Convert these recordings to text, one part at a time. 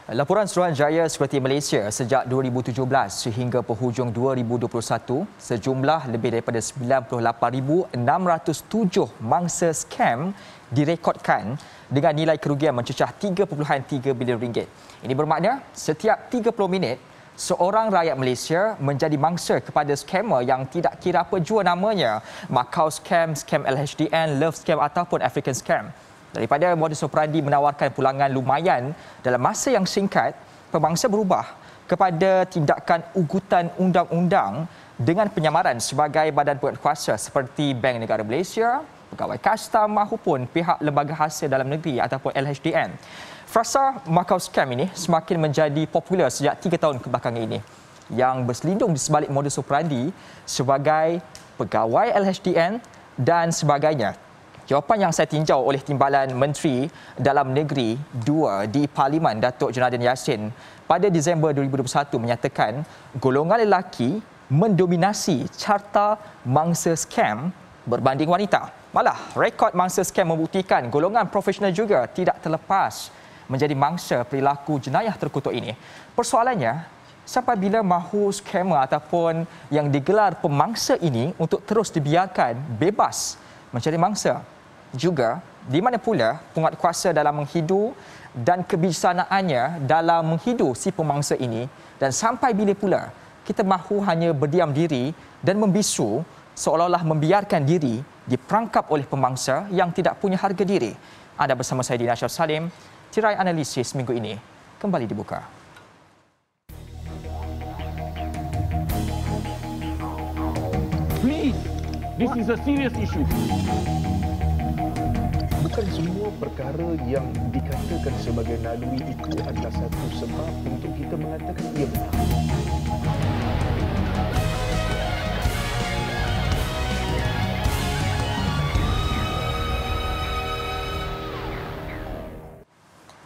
Laporan Suruhanjaya Security Malaysia sejak 2017 sehingga penghujung 2021, sejumlah lebih daripada 98,607 mangsa skam direkodkan dengan nilai kerugian mencecah 3.3 bilion ringgit. Ini bermakna setiap 30 minit, seorang rakyat Malaysia menjadi mangsa kepada skamer yang tidak kira apa jua namanya, Macau Scam, Scam LHDN, Love Scam ataupun African Scam. Daripada modus operandi menawarkan pulangan lumayan dalam masa yang singkat, pemangsa berubah kepada tindakan ugutan undang-undang dengan penyamaran sebagai badan penguatkuasa seperti Bank Negara Malaysia, Pegawai Kastam maupun pihak Lembaga Hasil Dalam Negeri ataupun LHDN. Frasa Macau Scam ini semakin menjadi popular sejak 3 tahun kebelakangan ini, yang berselindung di sebalik modus operandi sebagai pegawai LHDN dan sebagainya. Jawapan yang saya tinjau oleh Timbalan Menteri Dalam Negeri 2 di Parlimen, Datuk Jonathan Yassin, pada Disember 2021 menyatakan golongan lelaki mendominasi carta mangsa skam berbanding wanita. Malah, rekod mangsa skam membuktikan golongan profesional juga tidak terlepas menjadi mangsa perilaku jenayah terkutuk ini. Persoalannya, sampai bila mahu skamer ataupun yang digelar pemangsa ini untuk terus dibiarkan bebas mencari mangsa? Juga, di mana pula penguatkuasa dalam menghidu dan kebijaksanaannya dalam menghidu si pemangsa ini, dan sampai bila pula kita mahu hanya berdiam diri dan membisu seolah-olah membiarkan diri diperangkap oleh pemangsa yang tidak punya harga diri. Anda bersama saya Dina Syaf Salim. Tirai analisis minggu ini kembali dibuka. Please, this is a serious issue. Bukan semua perkara yang dikatakan sebagai naluri itu adalah satu sebab untuk kita mengatakan ia benar.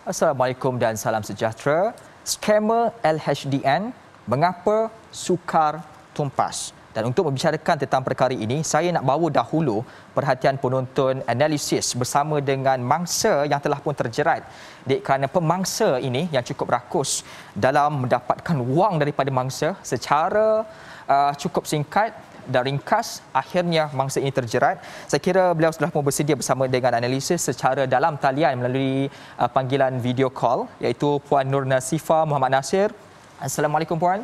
Assalamualaikum dan salam sejahtera. Skamer LHDN, mengapa sukar tumpas? Dan untuk membicarakan tentang perkara ini, saya nak bawa dahulu perhatian penonton analisis bersama dengan mangsa yang telah pun terjerat kerana pemangsa ini yang cukup rakus dalam mendapatkan wang daripada mangsa secara cukup singkat dan ringkas. Akhirnya mangsa ini terjerat. Saya kira beliau sudah pun bersedia bersama dengan analisis secara dalam talian melalui panggilan video call, iaitu Puan Nur Nasifah Muhammad Nasir. Assalamualaikum Puan.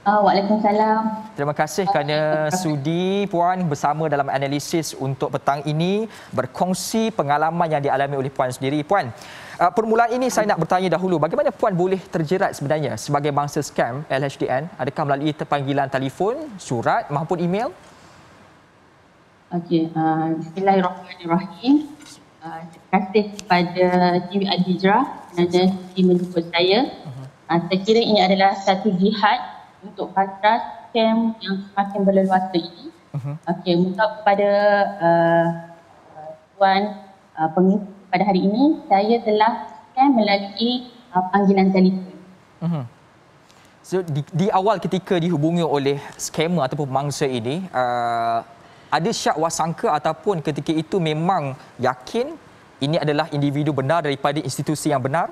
Waalaikumsalam. Terima kasih kerana sudi Puan bersama dalam analisis untuk petang ini, berkongsi pengalaman yang dialami oleh Puan sendiri. Puan, permulaan ini saya nak bertanya dahulu, bagaimana Puan boleh terjerat sebenarnya sebagai mangsa skam LHDN? Adakah melalui panggilan telefon, surat maupun email? Okey, bismillahirrahmanirrahim. Terima kasih kepada TV Al-Hijrah kerana menjemput saya. Saya kira ini adalah satu jihad untuk patras skam yang semakin berleluasa ini. Okey, minta kepada Tuan pengisi pada hari ini, saya telah skam melalui panggilan telefon. So di awal ketika dihubungi oleh skamer ataupun mangsa ini, ada syak wasangka ataupun ketika itu memang yakin ini adalah individu benar daripada institusi yang benar?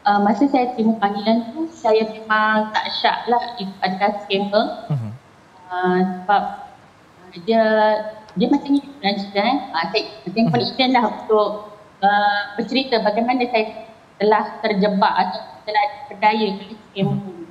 Masa saya terima panggilan tu, saya memang tak syak lah pada skamer. Sebab dia macam ni kan. Saya confident lah untuk bercerita bagaimana saya telah terjebak atau telah diperdaya oleh skamer dulu.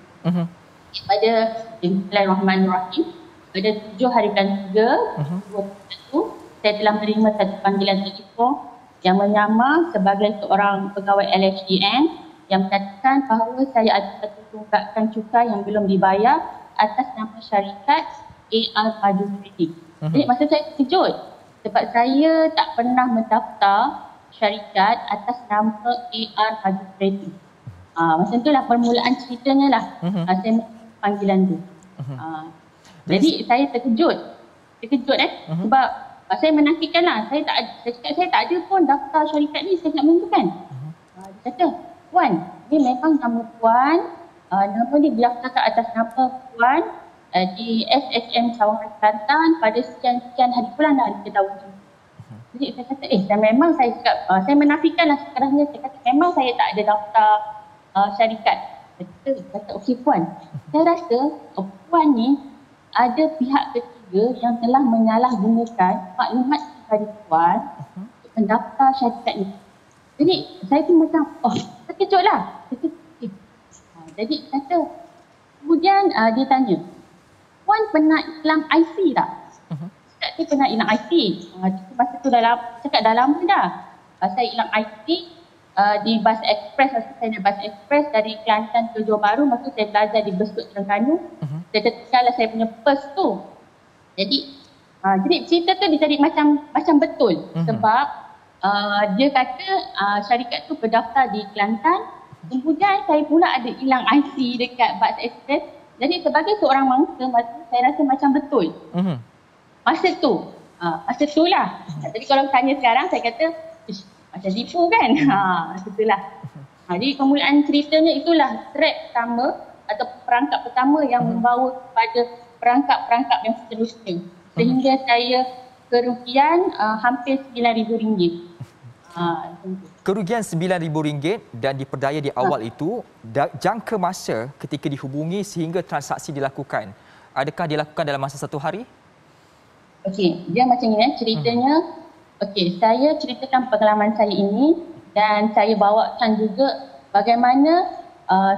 Pada Bismillahirrahmanirrahim, pada 7 hari bulan 3, 2021, saya telah menerima satu panggilan telefon yang menyamar sebagai seorang pegawai LHDN yang menyatakan bahawa saya ada satu tunggakan cukai yang belum dibayar atas nama syarikat AR Maju Trading. Jadi masa saya terkejut sebab saya tak pernah mendaftar syarikat atas nama AR Maju Trading. Masa itulah permulaan ceritanya lah. Saya panggilan tu. Jadi saya terkejut sebab saya menafikan lah. Saya tak ada pun daftar syarikat ni, saya tak menentukan. Dia kata, Puan, ni memang nama Puan, nama ni didaftarkan atas nama Puan di SSM Sawangan Kelantan pada sekian-sekian hari bulan dah diketahui. Jadi saya kata, memang saya cakap, saya menafikanlah sekarangnya. Saya kata, memang saya tak ada daftar syarikat. Saya kata, okey puan, saya rasa puan ni ada pihak ketiga yang telah menyalahgunakan maklumat pribadi puan untuk mendaftar syarikat ni. Jadi saya pun macam, terkejut lah. Jadi kata, kemudian dia tanya, puan pernah hilang IC tak? Cakap saya pernah hilang IC. Masa tu dah lama dah. Saya hilang IC di bus ekspres. Masa saya naik bus ekspres dari Kelantan ke Johor Bahru. Masa saya belajar di Besut Terengganu. Saya tertinggallah saya punya purse tu. Jadi cerita tu dia jadi macam betul. Sebab dia kata syarikat tu berdaftar di Kelantan. Kemudian saya pula ada hilang IC dekat bus ekspres. Jadi sebagai seorang mangsa, saya rasa macam betul. Masa tu lah. Jadi kalau tanya sekarang, saya kata macam tipu kan. Masa tu lah. Jadi permulaan ceritanya itulah track pertama atau perangkap pertama yang membawa kepada perangkap-perangkap yang seterusnya. Sehingga saya kerugian hampir RM9,000. Kerugian RM9,000 dan diperdaya di awal itu, jangka masa ketika dihubungi sehingga transaksi dilakukan, adakah dilakukan dalam masa 1 hari? Okey, dia macam ni ceritanya. Okey, saya ceritakan pengalaman saya ini dan saya bawakan juga bagaimana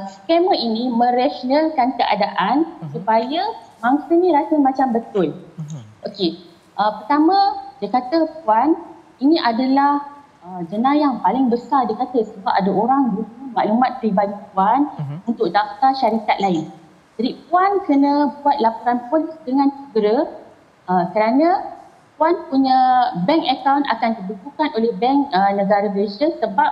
skamer ini merasionalkan keadaan supaya mangsa ni rasa macam betul. Okey, pertama dia kata, puan, ini adalah jenayah yang paling besar, dia kata, sebab ada orang guna maklumat peribadi puan untuk daftar syarikat lain. Jadi puan kena buat laporan polis dengan segera kerana puan punya bank account akan dibekukan oleh bank negara Malaysia sebab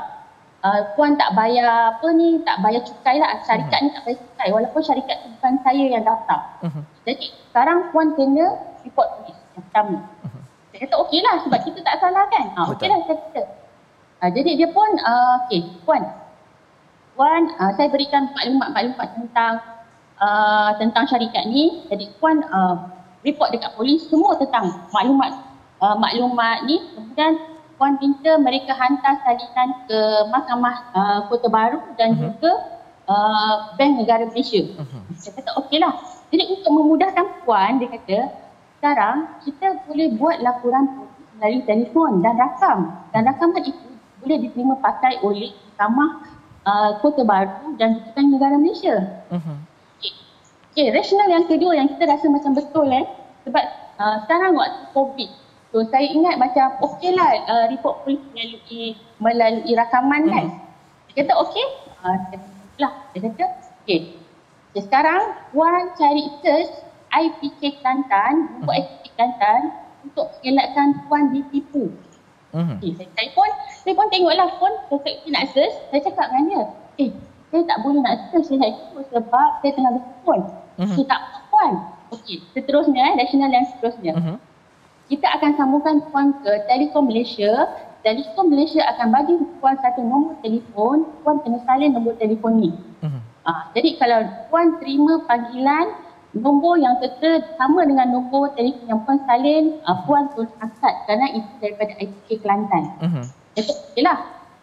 puan tak bayar tak bayar cukai lah. Syarikat ni tak bayar cukai walaupun syarikat tu bukan saya yang daftar. Jadi sekarang puan kena report polis yang pertama. Saya kata okey lah sebab kita tak salah kan. Okey lah saya kata. Jadi dia pun puan saya berikan maklumat tentang syarikat ni. Jadi puan report dekat polis semua tentang maklumat ni. Kemudian puan minta mereka hantar salinan ke Mahkamah Kota Baru dan juga Bank Negara Malaysia. Saya kata okeylah. Jadi untuk memudahkan puan, dia kata sekarang kita boleh buat laporan polis melalui telefon dan rakam. Dan rakaman itu boleh diterima pakai oleh Mahkamah Kota Baru dan juga Negara Malaysia. Okay, rasional yang kedua yang kita rasa macam betul sebab sekarang waktu COVID, so saya ingat macam okeylah report polis melalui rakaman kan. Dia kata okey, dia kata okey. Sekarang puan cari search IPK Kelantan, buat IPK Kelantan untuk elakkan puan ditipu. Okay, saya pun tengoklah phone, saya nak search, saya cakap dengan dia, saya tak boleh nak search, saya nak ikut sebab saya tengah bertelefon. Saya tak puan. Okey, seterusnya, nasional yang seterusnya. Kita akan sambungkan puan ke Telekom Malaysia. Telekom Malaysia akan bagi puan satu nombor telefon, puan kena salin nombor telefon ni. Jadi kalau puan terima panggilan, nombor yang tertera sama dengan nombor telefon yang puan salin, puan terus angkat kerana itu daripada IPK Kelantan. Okeylah,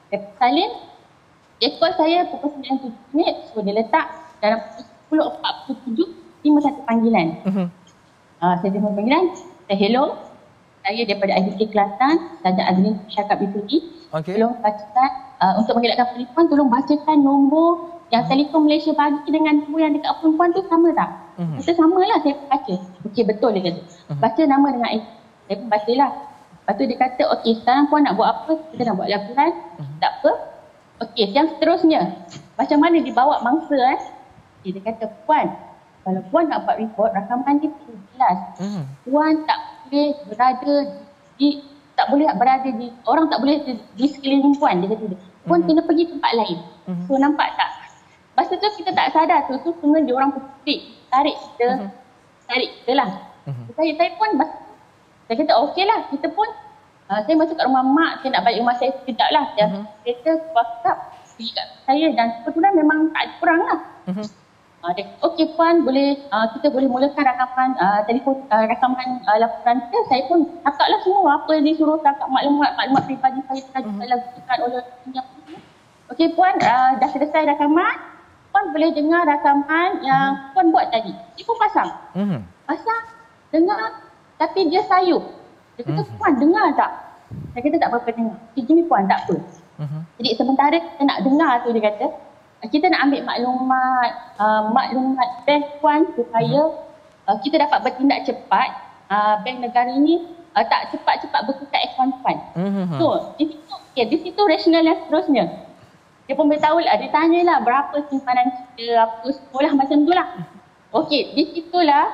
saya salin, dia call saya pukul 9.07, so dia letak dalam 10.47 terima satu panggilan. Saya terima panggilan, saya hello, saya daripada IPK Kelantan, Saja Azrin Syakab Ituji. Tolong bacakan, untuk mengelakkan penipuan, tolong bacakan nombor yang Telekom Malaysia bagi dengan nombor yang dekat perempuan tu sama tak? Kita sama lah, saya pun baca. Okey, betul dia kata. Baca nama dengan saya pun baca lah. Lepas tu dia kata, okey sekarang puan nak buat apa? Kita nak buat laporan. Tak apa. Okey, yang seterusnya, macam mana dibawa mangsa dia kata, puan, kalau puan nak buat report, rakaman dia perlu jelas. Puan tak boleh berada di, orang tak boleh di sekeliling puan, dia kata. Puan kena pergi tempat lain. So nampak tak? Masa tu kita tak sadar tu semua dia orang putih, tarik kita lah. Saya pun, saya kata okeylah, kita pun, saya masuk kat rumah mak, saya nak balik rumah saya sekejap lah. Kereta WhatsApp pergi kat saya dan kebetulan memang tak ada orang lah. Okey puan, boleh kita boleh mulakan rakaman telefon rakaman laporan kita. Saya pun cakaplah semua apa yang disuruh cakap, maklumat peribadi saya telah dilakukan oleh yang okey puan, dah selesai rakaman. Puan boleh dengar rakaman yang puan buat tadi. Dia pun pasang. Pasang, dengar, tapi dia sayup. Dia kata, puan dengar tak? Saya kata tak apa-apa dengar. Gini puan, tak apa. Jadi sementara kita nak dengar tu, dia kata, kita nak ambil maklumat bank puan supaya kita dapat bertindak cepat. Bank negara ni tak cepat-cepat bertukar akaun puan. So, di situ rasional yang seterusnya. Dia pun beritahu lah, dia tanyalah berapa simpanan kita, apa sekolah macam tu lah. Okey, di situlah,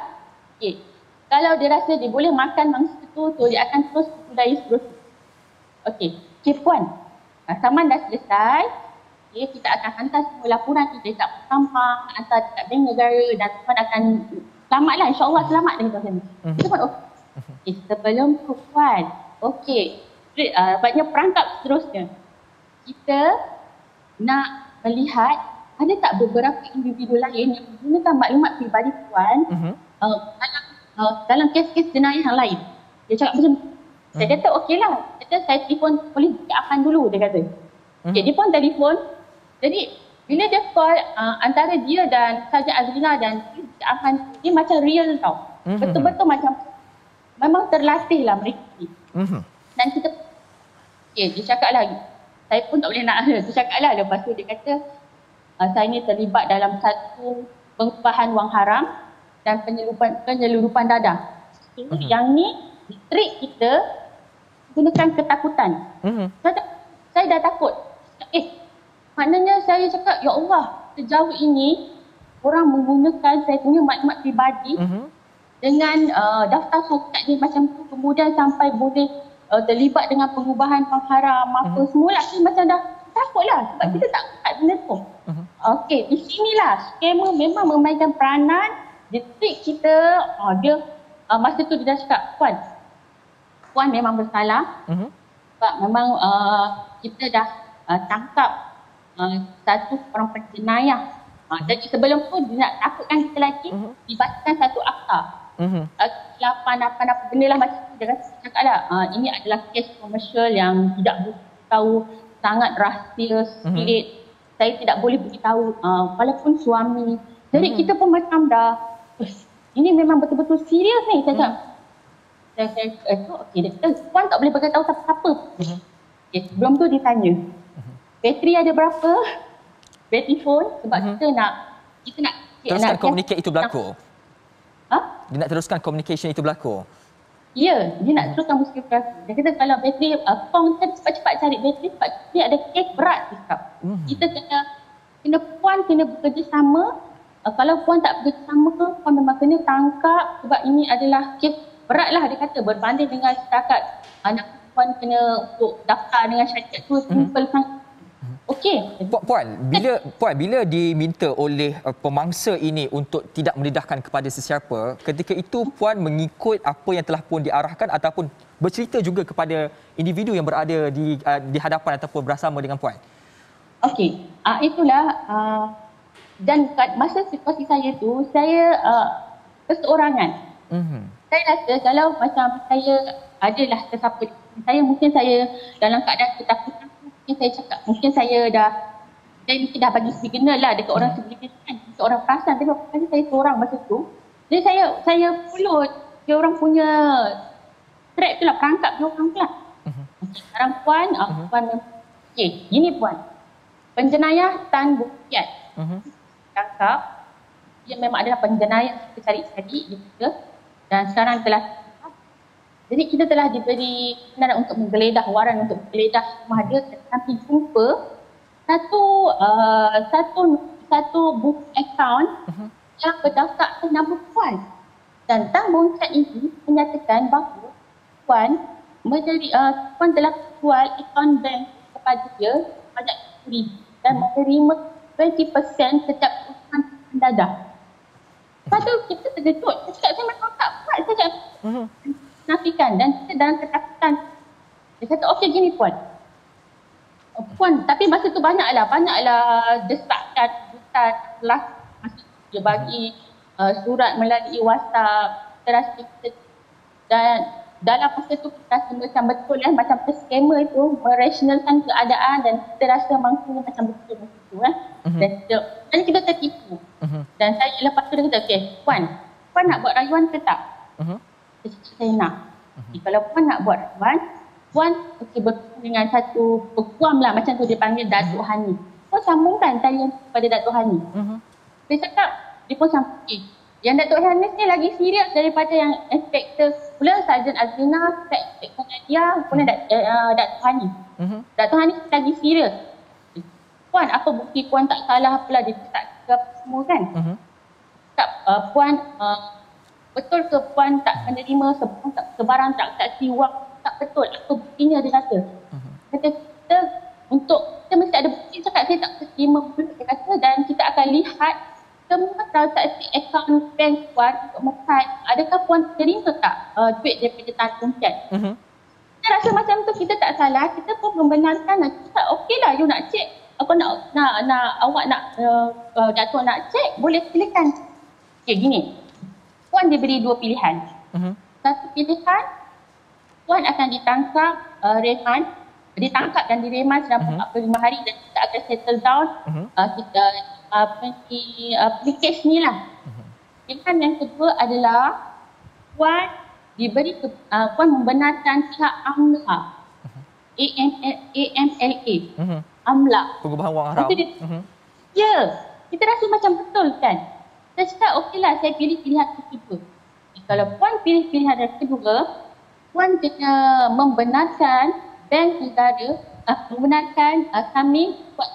kalau dia rasa dia boleh makan mangsa tu, dia akan terus budaya seterusnya. Okey, puan, rakaman dah selesai. Kita akan hantar semua laporan kita dekat Sampang, hantar dekat bank negara dan puan akan selamatlah, insyaAllah selamat dengan macam ni. Kita pun okey, sebelum tu puan, banyak perangkap seterusnya. Kita nak melihat ada tak beberapa individu lain yang menggunakan maklumat peribadi puan dalam kes-kes jenayah yang lain. Dia cakap macam saya kata okeylah, saya telefon polis Afan dulu, dia kata. Dia pun telefon. Jadi bila dia call antara dia dan Saja Azrina dan Afan, dia macam real tau. Betul-betul macam memang terlatih lah mereka ni. Dan kita dia cakap lagi. Saya pun tak boleh nak dia cakap lah. Lepas tu dia kata saya ni terlibat dalam satu pengubahan wang haram dan penyeludupan dadah. Yang ni trik kita gunakan ketakutan. Saya dah takut. Maknanya saya cakap, ya Allah, sejauh ini orang menggunakan saya punya maklumat peribadi dengan daftar syarikat dia macam tu, kemudian sampai boleh terlibat dengan pengubahan wang haram apa semua lah. Saya macam dah takut lah sebab kita tak buat benda tu. Okey, di sinilah skema memang memainkan peranan. Dia trik kita, dia masa tu dia dah cakap, puan memang bersalah sebab memang kita dah tangkap satu orang penjenayah. Jadi sebelum tu dia nak takutkan kita lagi, dibacakan satu akta. 8 apa benda lah macam tu. Dia cakap lah, ini adalah kes komersial yang tidak beritahu, sangat rahsia, spirit. Saya tidak boleh beritahu walaupun suami. Jadi kita pun macam dah, ini memang betul-betul serius ni. Saya cakap, okey, puan tak boleh beritahu siapa-siapa. Sebelum tu dia tanya, bateri ada berapa? Bateri phone, sebab kita nak teruskan komunikasi itu berlaku. Dia nak teruskan communication itu berlaku. Ya, dia nak teruskan musik berlaku. Dia kata kalau bateri phone, kita cepat-cepat cari bateri sebab dia ada kes berat. Kita kena puan kena bekerjasama. Kalau puan tak bekerjasama, puan memang kena tangkap sebab ini adalah kes berat lah, dia kata, berbanding dengan setakat anak puan kena untuk daftar dengan syarikat tu simple sangat. Okey. Puan, bila diminta oleh pemangsa ini untuk tidak mendedahkan kepada sesiapa, ketika itu puan mengikut apa yang telah pun diarahkan ataupun bercerita juga kepada individu yang berada di hadapan ataupun bersama dengan puan? Okey. Itulah dan masa situasi saya tu, saya perseorangan. Saya rasa kalau macam saya adalah sesiapa, mungkin saya dalam keadaan ketakutan, mungkin saya cakap, mungkin saya mungkin dah bagi signal lah dekat orang sebelah kan, dekat orang perasan, tapi saya seorang masa tu. Jadi saya follow dia orang punya trap tu lah, perangkap dia orang tu lah. Sekarang puan, gini puan, penjenayah Tan Bukiat tangkap, dia memang adalah penjenayah kita cari-cari gitu, dan sekarang telah, jadi kita telah diberi kebenaran untuk menggeledah, waran untuk menggeledah rumah dia, sampai jumpa satu book account yang berdaftar atas nama puan. Dan Tan Bukiat ini menyatakan bahawa puan telah jual akaun bank kepada dia sebanyak RM10,000 dan menerima 20% setiap usaha mendadah. Lepas tu kita terkejut. Saya memang tak buat saja. Nafikan dan kita dalam ketakutan. Dia kata, okey gini puan. Puan, tapi masa tu banyaklah desakan, masa Dia bagi surat melalui WhatsApp. Kita rasa dan dalam masa tu kita rasa macam betul macam scammer itu merasionalkan keadaan dan kita rasa maksudnya macam betul tu dan kita tertipu. Dan saya lepas tu dia kata, okey, Puan nak buat rayuan ke tak? Saya nak. Kalau Puan nak buat rayuan, Puan bertemu dengan satu peguam lah, macam tu dia panggil Datuk Hani. Puan sambungkan talian kepada Datuk Hani. Saya cakap, dia pun sambung. Yang Datuk Hani ni lagi serius daripada yang inspektor pula, Sarjan Azrina, inspektor Nadia, kemudian Datuk Hani. Datuk Hani lagi serius. Puan, apa bukti Puan tak salah apalah, dia tak cakap semua kan? Cakap, Puan, betul ke Puan tak menerima sebarang transaksi wang? Tak betul, apa buktinya, dia kata. Kata kita, kita mesti ada bukti. Cakap saya tak terima bukti, dia kata, dan kita akan lihat semua transaksi akaun bank Puan untuk mengkaji adakah Puan terima tak duit daripada Tan Pian. Kita rasa macam tu kita tak salah, kita pun membenarkan, kita okeylah you nak cek, apa nak awak nak Datuk nak cek, boleh silakan. Okey, gini. Puan diberi 2 pilihan. Satu pilihan, Puan akan ditangkap ditangkap dan direman selama 45 hari dan kita akan settle down kita package ni lah. Pilihan yang kedua adalah Puan diberi Puan membenarkan pihak AMLA, AMLA, AMLA, pengubahan wang haram. Ya, kita rasa macam betul kan. Saya cakap okeylah, saya pilih pilihan kedua. Kalau Puan pilih pilihan kedua, Puan kena membenarkan bank negara, membenarkan kami buat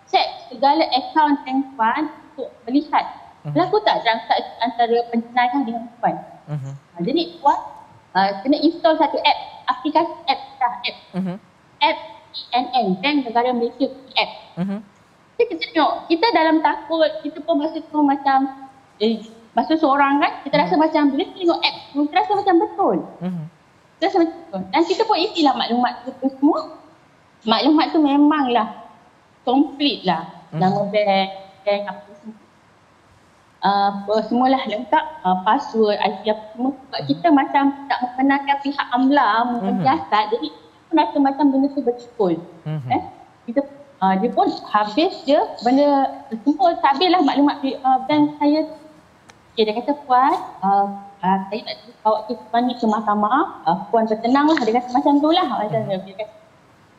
cek segala akaun bank Puan untuk melihat berlaku tak transaksi antara penjenayah dengan Puan. Jadi Puan kena install satu app, aplikasi app. App ENN, Bank Negara Malaysia app. Kita tengok, kita dalam takut, kita pun masa tu macam masa seorang kan, kita rasa macam bila kita tengok app, kita rasa macam betul. Kita rasa macam betul. Dan kita pun isilah maklumat itu semua. Maklumat tu memanglah komplit lah. Nama bank apa semua. Semualah lengkap, password, IP apa semua. Sebab kita macam tak membenarkan pihak AMLA menyiasat, jadi kita rasa macam benda tu betul. Kita dia pun habis je benda semua, habislah maklumat bank saya. Okay, dia kata, Puan, saya nak bawa kes ni ke mahkamah, Puan bertenanglah, dia kata macam tu lah.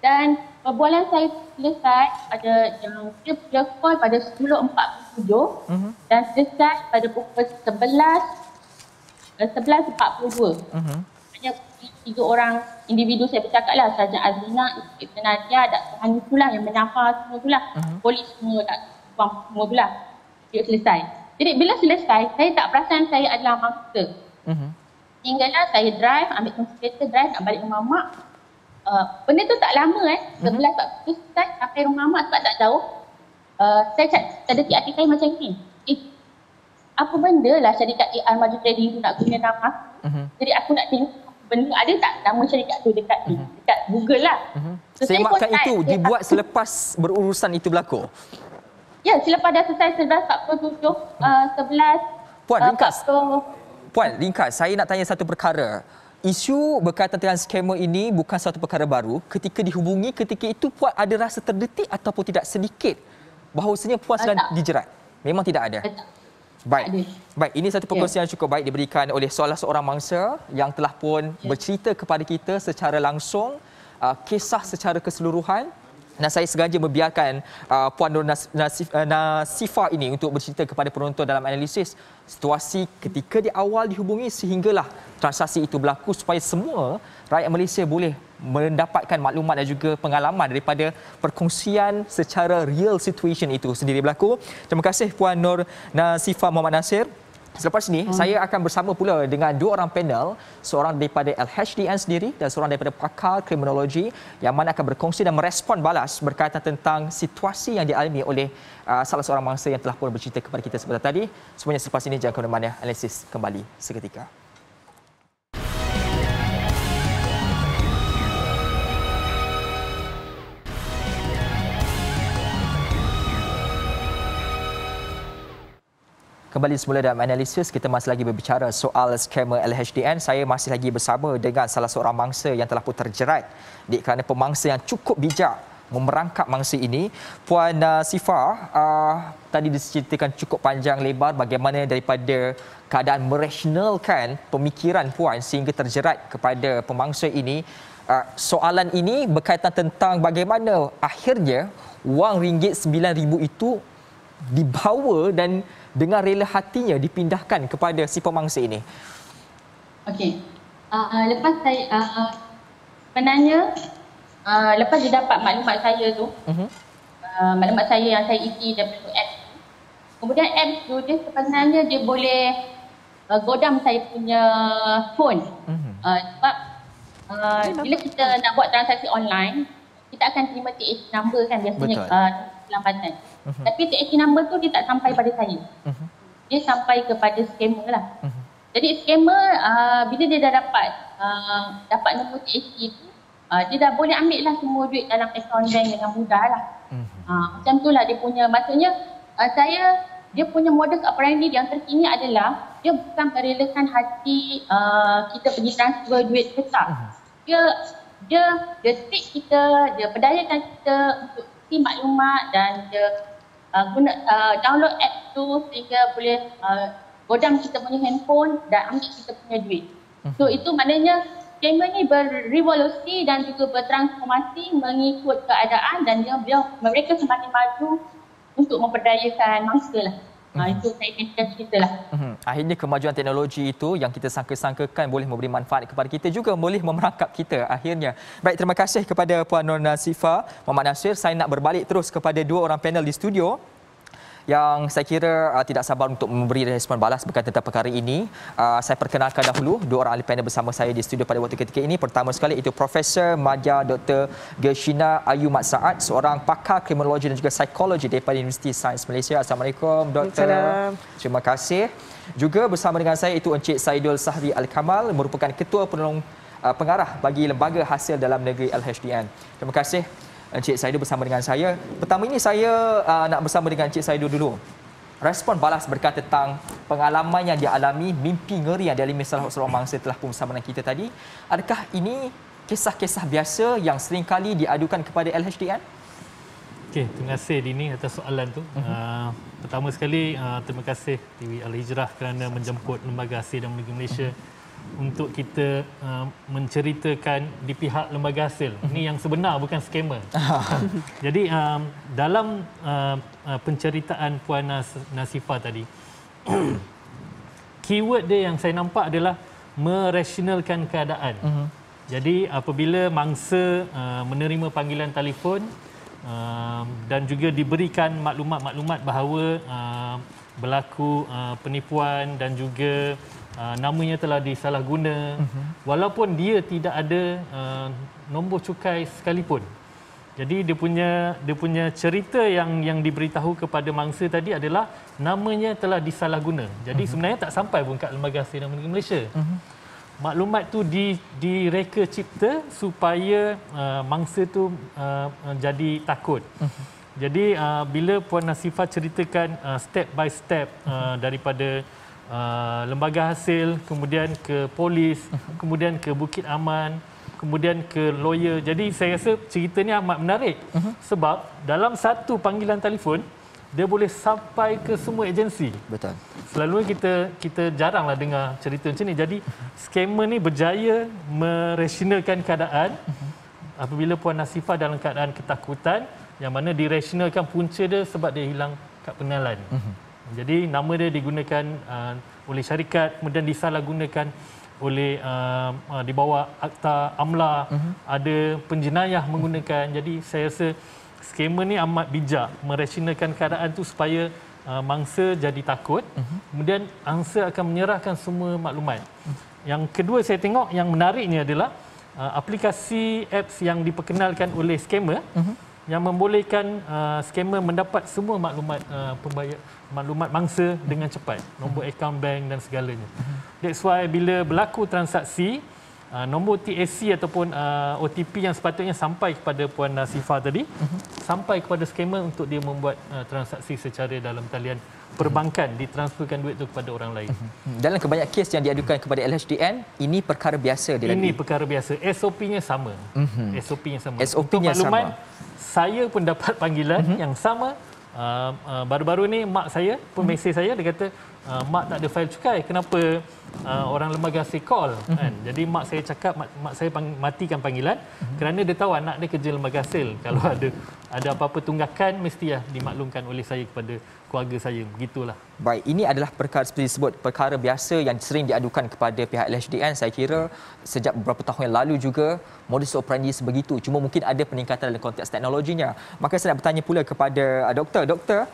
Dan perbualan saya selesai pada dia call pada 10.47 dan selesai pada pukul 11.42. Hanya 3 orang individu saya bercakap lah, Sarjan Azrina, Inspektor Nadia, Datuk Hani tu lah yang menyapa semua tu lah, polis semua, Datuk semua tu lah. Dia selesai. Jadi bila selesai, saya tak perasan saya adalah mangsa. Hinggalah saya drive, ambil kereta drive nak balik rumah mak. Benda tu tak lama 11.40 selesai sampai rumah mak sebab tak jauh. Saya detik hati saya macam ni. Apa benda lah syarikat AR Maju Trading tu nak guna nama aku. Jadi aku nak tengok benda ada tak nama syarikat tu dekat Google lah. So, semakan itu dibuat selepas berurusan itu berlaku? Ya, selepas dah selesai 11.47, 11. Puan, ringkas. Saya nak tanya satu perkara. Isu berkaitan dengan skamer ini bukan satu perkara baru. Ketika dihubungi ketika itu, Puan ada rasa terdetik ataupun tidak sedikit bahawasanya Puan sedang dijerat? Memang tidak ada? Baik, ini satu perkongsian yang cukup baik diberikan oleh salah seorang mangsa yang telah pun bercerita kepada kita secara langsung, kisah secara keseluruhan. Dan saya sengaja membiarkan Puan Nur Nasifah ini untuk bercerita kepada penonton dalam analisis situasi ketika di awal dihubungi sehinggalah transaksi itu berlaku supaya semua rakyat Malaysia boleh mendapatkan maklumat dan juga pengalaman daripada perkongsian secara real situation itu sendiri berlaku. Terima kasih Puan Nur Nasifah Muhammad Nasir. Selepas ini, saya akan bersama pula dengan 2 orang panel, seorang daripada LHDN sendiri dan seorang daripada pakar kriminologi yang mana akan berkongsi dan merespon balas berkaitan tentang situasi yang dialami oleh salah seorang mangsa yang telah pun bercerita kepada kita sebentar tadi. Semuanya selepas ini, jangan ke mana-mana, analisis kembali seketika. Kembali semula dalam analisis, kita masih lagi berbicara soal skamer LHDN. Saya masih lagi bersama dengan salah seorang mangsa yang telah pun terjerat kerana pemangsa yang cukup bijak memerangkap mangsa ini. Puan Sifa, tadi diceritakan cukup panjang lebar bagaimana daripada keadaan merasionalkan pemikiran puan sehingga terjerat kepada pemangsa ini. Soalan ini berkaitan tentang bagaimana akhirnya wang RM9,000 itu dibawa dan dengan rela hatinya dipindahkan kepada si pemangsa ini. Okey. Lepas saya sebenarnya lepas dia dapat maklumat saya tu, maklumat saya yang saya isi daripada app tu, kemudian app tu dia sebenarnya dia boleh godam saya punya phone. Sebab bila kita nak buat transaksi online, kita akan terima TAC number kan biasanya lambatan. Tapi TAC number tu dia tak sampai pada saya. Dia sampai kepada scammer lah. Jadi scammer bila dia dah dapat nombor TAC tu, dia dah boleh ambil lah semua duit dalam akaun bank dengan mudah lah. Macam tu lah dia punya, maksudnya dia punya modus operandi yang terkini adalah dia bukan merelakan hati kita pergi transfer duit ke tak. Dia take kita, dia perdayakan kita untuk isi maklumat dan dia download app tu sehingga boleh godam kita punya handphone dan ambil kita punya duit. So itu maknanya scammer ni berevolusi dan juga bertransformasi mengikut keadaan dan mereka semakin maju untuk memperdayakan mangsa lah. Itu saya kata cerita lah. Akhirnya kemajuan teknologi itu yang kita sangka-sangkakan boleh memberi manfaat kepada kita juga boleh memerangkap kita akhirnya. Baik, terima kasih kepada Puan Nur Sifa. Muhammad Nasir, saya nak berbalik terus kepada dua orang panel di studio yang saya kira tidak sabar untuk memberi respon balas berkaitan tentang perkara ini. Saya perkenalkan dahulu dua orang ahli panel bersama saya di studio pada waktu ketika ini. Pertama sekali itu Profesor Maja Dr. Gershina Ayu Mat Saad, seorang pakar kriminologi dan juga psikologi daripada Universiti Sains Malaysia. Assalamualaikum Dr. Terima kasih. Juga bersama dengan saya itu Encik Saidul Sahri Al-Kamal, merupakan Ketua Penolong Pengarah bagi Lembaga Hasil Dalam Negeri LHDN. Terima kasih Encik Saidul bersama dengan saya. Pertama ini saya nak bersama dengan Encik Saidul dulu. Respon balas berkaitan tentang pengalaman yang dialami, mimpi ngeri yang dialami salah seorang mangsa telah pun bersama dengan kita tadi. Adakah ini kisah-kisah biasa yang sering kali diadukan kepada LHDN? Okey, terima kasih Dini atas soalan tu. Pertama sekali terima kasih TV Al-Hijrah kerana menjemput Lembaga Hasil Dalam Negeri Malaysia untuk kita menceritakan di pihak lembaga hasil. Ini yang sebenar, bukan skamer. Jadi dalam penceritaan Puan Nasifah tadi, keyword dia yang saya nampak adalah merasionalkan keadaan. Jadi apabila mangsa menerima panggilan telefon dan juga diberikan maklumat-maklumat bahawa berlaku penipuan dan juga namanya telah disalahguna, walaupun dia tidak ada nombor cukai sekalipun. Jadi dia punya cerita yang diberitahu kepada mangsa tadi adalah namanya telah disalahguna. Jadi sebenarnya tak sampai pun kat Lembaga Hasil Dalam Negeri Malaysia. Maklumat tu direka cipta supaya mangsa tu jadi takut. Jadi bila Puan Nasifah ceritakan step by step daripada lembaga hasil, kemudian ke polis, kemudian ke Bukit Aman, kemudian ke lawyer. Jadi saya rasa cerita ni amat menarik sebab dalam satu panggilan telefon dia boleh sampai ke semua agensi. Betul. Selalunya kita jaranglah dengar cerita macam ni. Jadi skamer ni berjaya merasionalkan keadaan apabila Puan Nasifah dalam keadaan ketakutan, yang mana dirasionalkan punca dia sebab dia hilang kad pengenalan. Jadi nama dia digunakan oleh syarikat, kemudian disalahgunakan oleh di bawah akta amla, ada penjenayah menggunakan. Jadi saya rasa skamer ni amat bijak merasionalkan keadaan tu supaya mangsa jadi takut. Kemudian mangsa akan menyerahkan semua maklumat. Yang kedua saya tengok yang menariknya adalah aplikasi apps yang diperkenalkan oleh skamer yang membolehkan skamer mendapat semua maklumat maklumat mangsa dengan cepat, nombor akaun bank dan segalanya. That's why bila berlaku transaksi, nombor TAC ataupun OTP yang sepatutnya sampai kepada Puan Sifa tadi sampai kepada scammer untuk dia membuat transaksi secara dalam talian perbankan, ditransferkan duit itu kepada orang lain. Dalam kebanyakan kes yang diadukan kepada LHDN, ini perkara biasa dia Ini perkara biasa. SOP-nya sama. SOP-nya sama. SOP-nya Untuk makluman, sama. saya pun dapat panggilan yang sama. Baru-baru ni mak saya pun mesej saya, dia kata mak tak ada fail cukai, kenapa orang lembaga saya call kan. Jadi mak saya cakap, mak saya matikan panggilan kerana dia tahu anak dia kerja lembaga hasil. Kalau ada apa-apa tunggakan mestilah dimaklumkan oleh saya kepada keluarga saya. Begitulah. Baik, ini adalah perkara seperti disebut perkara biasa yang sering diadukan kepada pihak LHDN. Saya kira sejak beberapa tahun yang lalu juga modus operandi sebegitu. Cuma mungkin ada peningkatan dalam konteks teknologinya. Maka saya nak bertanya pula kepada doktor,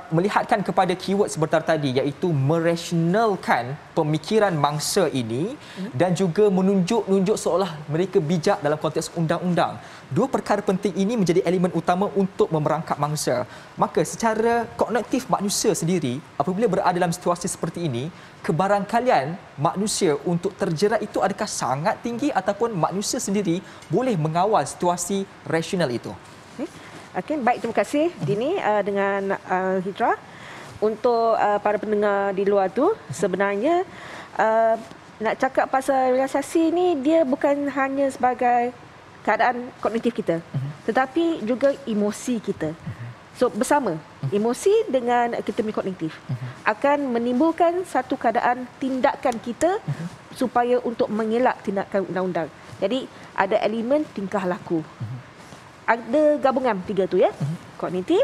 melihatkan kepada keyword sebentar tadi iaitu merasionalkan pemikiran mangsa ini dan juga menunjuk seolah mereka bijak dalam konteks undang-undang. Dua perkara penting ini menjadi elemen utama untuk memerangkap mangsa. Maka secara kognitif manusia sendiri, apabila berada dalam situasi seperti ini, kebarangkalian manusia untuk terjerat itu adakah sangat tinggi ataupun manusia sendiri boleh mengawal situasi rasional itu? Okey, baik, terima kasih Dini dengan Hijrah. Untuk para pendengar di luar tu, sebenarnya nak cakap pasal relaksasi ni, dia bukan hanya sebagai keadaan kognitif kita, tetapi juga emosi kita. So bersama emosi dengan kita punya kognitif akan menimbulkan satu keadaan tindakan kita supaya untuk mengelak tindakan undang-undang. Jadi ada elemen tingkah laku. Ada gabungan tiga tu ya. Kognitif,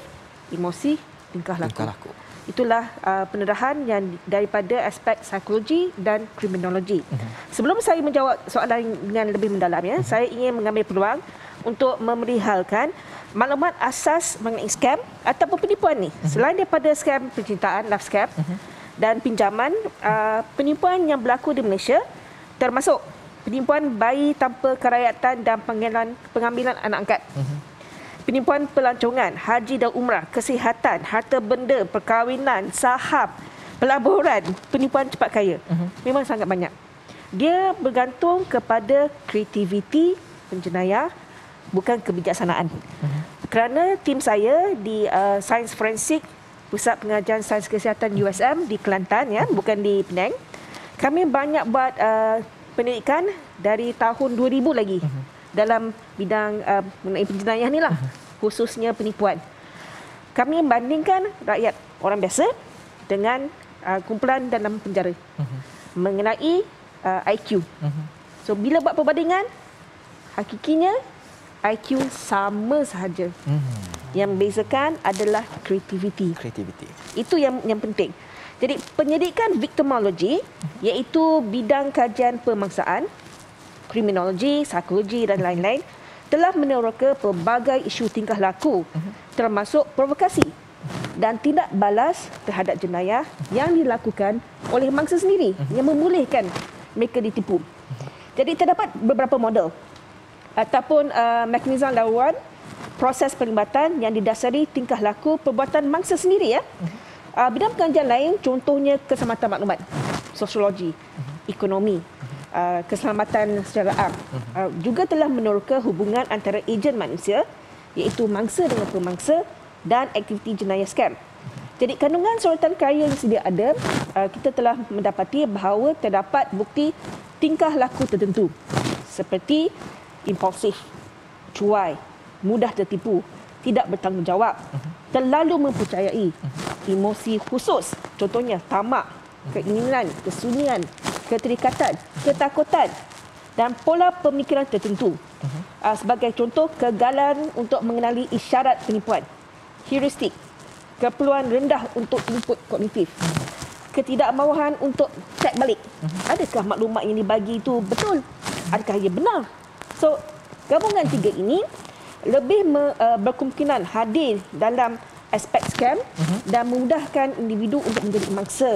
emosi, tingkah laku. Itulah pendedahan yang daripada aspek psikologi dan kriminologi. Sebelum saya menjawab soalan dengan lebih mendalam ya, saya ingin mengambil peluang untuk memerihalkan maklumat asas mengenai skam ataupun penipuan ni. Selain daripada skam percintaan, love scam dan pinjaman, penipuan yang berlaku di Malaysia termasuk penipuan bayi tanpa kerakyatan dan pengambilan anak angkat. Penipuan pelancongan, haji dan umrah, kesihatan, harta benda, perkahwinan, saham, pelaburan, penipuan cepat kaya. Memang sangat banyak. Dia bergantung kepada kreativiti penjenayah, bukan kebijaksanaan. Kerana tim saya di Sains Forensik, Pusat Pengajian Sains Kesihatan USM di Kelantan, ya, bukan di Penang, kami banyak buat pendidikan dari tahun 2000 lagi dalam bidang mengenai penjenayah ni lah, khususnya penipuan. Kami membandingkan rakyat orang biasa dengan kumpulan dalam penjara mengenai IQ. So bila buat perbandingan, hakikinya IQ sama sahaja. Yang membezakan adalah kreativiti. Itu yang penting. Jadi penyidikan victimologi iaitu bidang kajian pemangsaan, kriminologi, psikologi dan lain-lain telah meneroka pelbagai isu tingkah laku termasuk provokasi dan tindak balas terhadap jenayah yang dilakukan oleh mangsa sendiri yang membolehkan mereka ditipu. Jadi terdapat beberapa model ataupun mekanisme lawan proses pelibatan yang didasari tingkah laku perbuatan mangsa sendiri ya. Bidang pengajian lain contohnya keselamatan maklumat, sosiologi, ekonomi, keselamatan secara am juga telah meneroka hubungan antara ejen manusia iaitu mangsa dengan pemangsa dan aktiviti jenayah skam. Jadi kandungan sorotan karya yang sedia ada, kita telah mendapati bahawa terdapat bukti tingkah laku tertentu seperti impulsif, cuai, mudah tertipu, tidak bertanggungjawab, terlalu mempercayai, emosi khusus, contohnya tamak, keinginan, kesunyian, keterikatan, ketakutan dan pola pemikiran tertentu. Sebagai contoh, kegagalan untuk mengenali isyarat penipuan, heuristik, keperluan rendah untuk input kognitif, ketidakmahuan untuk cek balik. Adakah maklumat yang dibagi itu betul? Adakah ia benar? So, gabungan tiga ini lebih berkemungkinan hadir dalam aspek scam dan memudahkan individu untuk menjadi mangsa.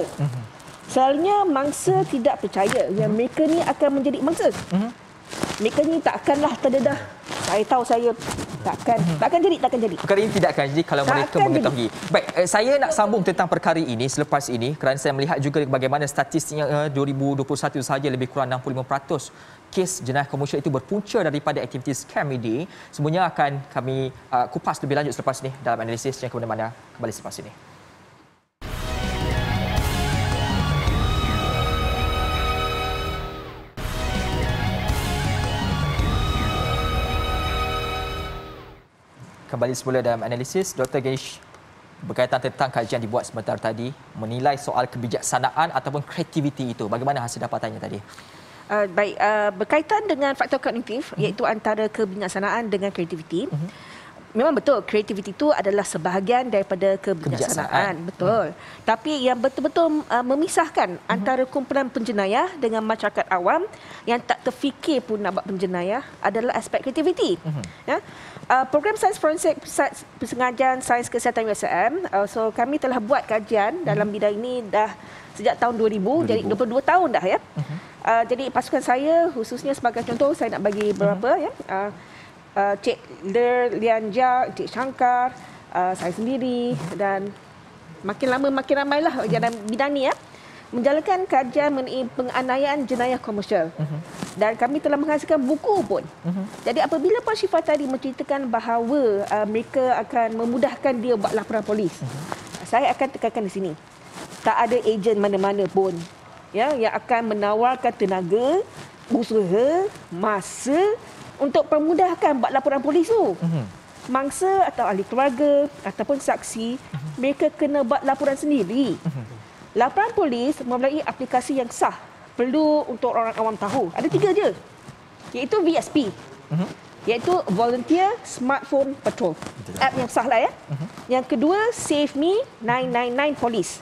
Selalunya mangsa tidak percaya yang mereka ni akan menjadi mangsa. Mereka ni takkanlah terdedah. Saya tahu saya takkan jadi. Perkara ini tidak akan jadi kalau mereka mengetahui. Baik, saya nak sambung tentang perkara ini selepas ini kerana saya melihat juga bagaimana statistiknya 2021 sahaja lebih kurang 65% kes jenayah komersial itu berpunca daripada aktiviti scam ini, semuanya akan kami kupas lebih lanjut selepas ini dalam analisis yang ke mana-mana. Kembali selepas ini. Kembali semula dalam analisis, Dr. Genish, berkaitan tentang kajian dibuat sebentar tadi, menilai soal kebijaksanaan ataupun kreativiti itu. Bagaimana hasil dapatannya tadi? Berkaitan dengan faktor kognitif, iaitu antara kebijaksanaan dengan kreativiti. Memang betul, kreativiti itu adalah sebahagian daripada kebijaksanaan. Betul. Tapi yang betul-betul memisahkan antara kumpulan penjenayah dengan masyarakat awam yang tak terfikir pun nak buat penjenayah adalah aspek kreativiti. Ya? Program Sains Forensik Pengajian Sains Kesihatan USM, so kami telah buat kajian dalam bidang ini dah sejak tahun 2000, jadi 22 tahun dah ya. Jadi pasukan saya khususnya sebagai contoh, saya nak bagi beberapa ya. Cik Ler, Lian Jia, Cik Shankar, saya sendiri dan makin lama makin ramailah dalam bidang ni ya, menjalankan kajian mengenai penganiayaan jenayah komersial. Dan kami telah menghasilkan buku pun. Jadi apabila Puan Syifa tadi menceritakan bahawa mereka akan memudahkan dia buat laporan polis, saya akan tekankan di sini. Tak ada ejen mana-mana pun ya yang akan menawarkan tenaga, usaha, masa untuk permudahkan buat laporan polis tu. Mangsa atau ahli keluarga ataupun saksi, mereka kena buat laporan sendiri. Laporan polis melalui aplikasi yang sah. Perlu untuk orang awam tahu. Ada 3 je. Iaitu VSP. Iaitu Volunteer Smartphone Patrol. App yang sah lah ya. Yang kedua, Save Me 999 Police.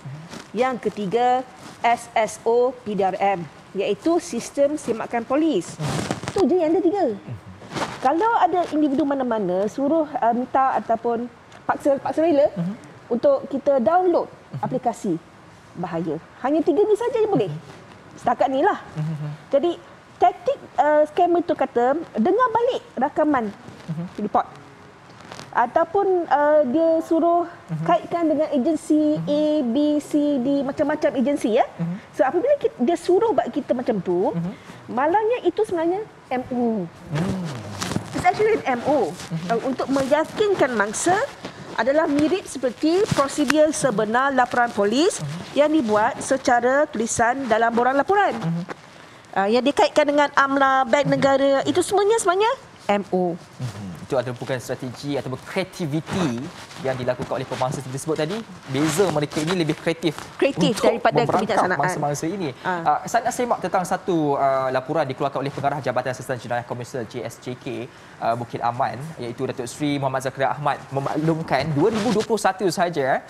Yang ketiga, SSO PDRM. Iaitu Sistem Semakan Polis. Itu je yang ada 3. Kalau ada individu mana-mana suruh minta ataupun paksa rela untuk kita download aplikasi, bahaya. Hanya 3 ni saja je boleh. Setakat ni lah. Jadi taktik scammer tu kata dengar balik rakaman report. Ataupun dia suruh kaitkan dengan agensi A, B, C, D, macam-macam agensi ya. So apabila dia suruh buat kita macam tu, malangnya itu sebenarnya MO. It's actually an MO. Untuk meyakinkan mangsa adalah mirip seperti prosedur sebenar laporan polis yang dibuat secara tulisan dalam borang laporan. Yang dikaitkan dengan amla, bank negara, itu sebenarnya MO. Itu adalah bukan strategi atau kreativiti yang dilakukan oleh pemangsa seperti disebut tadi. Beza mereka ini lebih kreatif untuk daripada kebijaksanaan mangsa-mangsa ini. Saya nak semak tentang satu laporan dikeluarkan oleh Pengarah Jabatan Siasatan Jenayah Komersial JSJK Bukit Aman, iaitu Datuk Seri Muhammad Zakaria Ahmad, memaklumkan 2021 sahaja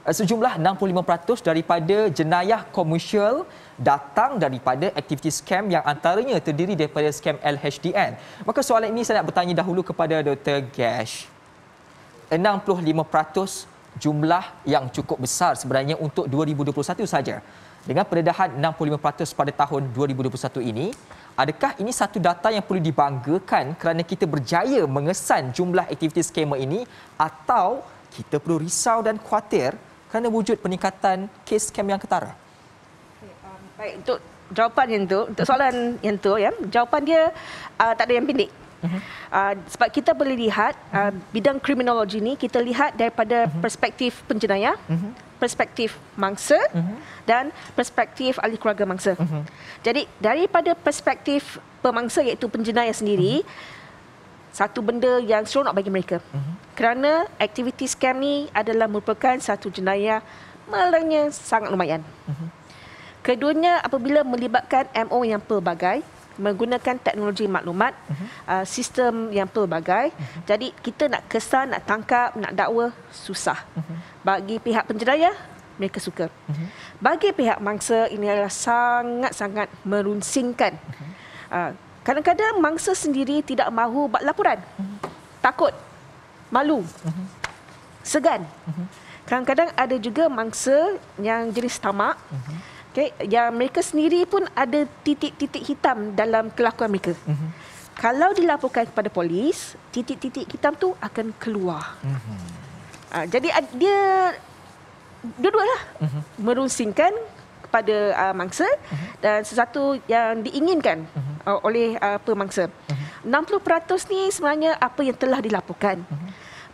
sejumlah 65% daripada jenayah komersial datang daripada aktiviti scam yang antaranya terdiri daripada scam LHDN. Maka soalan ini saya nak bertanya dahulu kepada Dr. Gash. 65% jumlah yang cukup besar sebenarnya untuk 2021 saja. Dengan pendedahan 65% pada tahun 2021 ini, adakah ini satu data yang perlu dibanggakan kerana kita berjaya mengesan jumlah aktiviti scammer ini, atau kita perlu risau dan khawatir kerana wujud peningkatan kes scam yang ketara? Baik, untuk jawapan yang tu, untuk soalan yang tu ya, jawapan dia tak ada yang pendek. Sebab kita boleh lihat bidang kriminologi ni, kita lihat daripada perspektif penjenayah, perspektif mangsa dan perspektif ahli keluarga mangsa. Jadi daripada perspektif pemangsa iaitu penjenayah sendiri, satu benda yang seronok bagi mereka. Kerana aktiviti scam ni adalah merupakan satu jenayah malangnya sangat lumayan. Keduanya apabila melibatkan MO yang pelbagai, menggunakan teknologi maklumat, sistem yang pelbagai. Jadi kita nak kesan, nak tangkap, nak dakwa susah. Bagi pihak penjenayah, mereka suka. Bagi pihak mangsa, ini adalah sangat-sangat merunsingkan. Kadang-kadang mangsa sendiri tidak mahu buat laporan. Takut, malu, segan. Kadang-kadang ada juga mangsa yang jenis tamak, yang mereka sendiri pun ada titik-titik hitam dalam kelakuan mereka. Kalau dilaporkan kepada polis, titik-titik hitam tu akan keluar. Jadi dia dua-dualah merunsingkan kepada mangsa dan sesuatu yang diinginkan oleh pemangsa. 60% ni sebenarnya apa yang telah dilaporkan.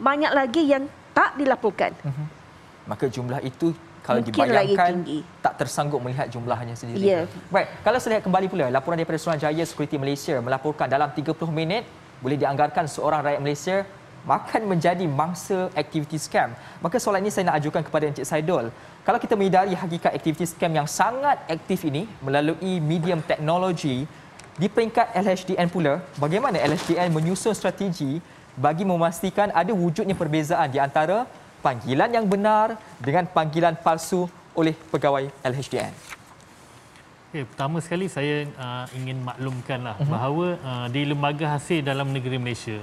Banyak lagi yang tak dilaporkan. Maka jumlah itu kalau Mungkin lagi dibayangkan tinggi. tak tersanggup melihat jumlahnya sendiri. Ya. Baik, kalau saya lihat kembali pula laporan daripada Suruhanjaya Security Malaysia melaporkan dalam 30 minit boleh dianggarkan seorang rakyat Malaysia akan menjadi mangsa aktiviti scam. Maka soalan ini saya nak ajukan kepada Encik Saidul. Kalau kita menyedari hakikat aktiviti scam yang sangat aktif ini melalui medium teknologi, di peringkat LHDN pula, bagaimana LHDN menyusun strategi bagi memastikan ada wujudnya perbezaan di antara panggilan yang benar dengan panggilan palsu oleh pegawai LHDN? Okay, pertama sekali saya ingin maklumkanlah bahawa di lembaga hasil dalam negeri Malaysia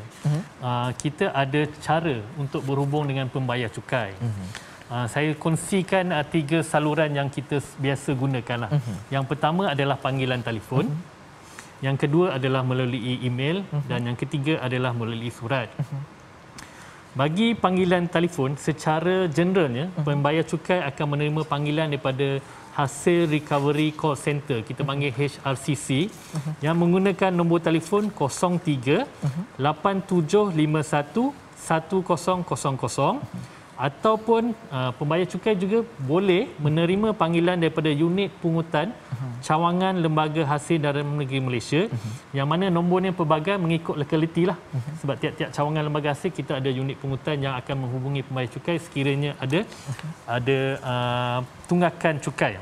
kita ada cara untuk berhubung dengan pembayar cukai. Saya kongsikan 3 saluran yang kita biasa gunakanlah. Yang pertama adalah panggilan telefon. Yang kedua adalah melalui email dan yang ketiga adalah melalui surat. Bagi panggilan telefon, secara generalnya pembayar cukai akan menerima panggilan daripada Hasil Recovery Call Center, kita panggil HRCC, yang menggunakan nombor telefon 03 8751 1000 ataupun pembayar cukai juga boleh menerima panggilan daripada unit pungutan cawangan lembaga hasil dalam negeri Malaysia, yang mana nombornya pelbagai mengikut lokaliti lah. Sebab tiap-tiap cawangan lembaga hasil kita ada unit pungutan yang akan menghubungi pembayar cukai sekiranya ada tunggakan cukai.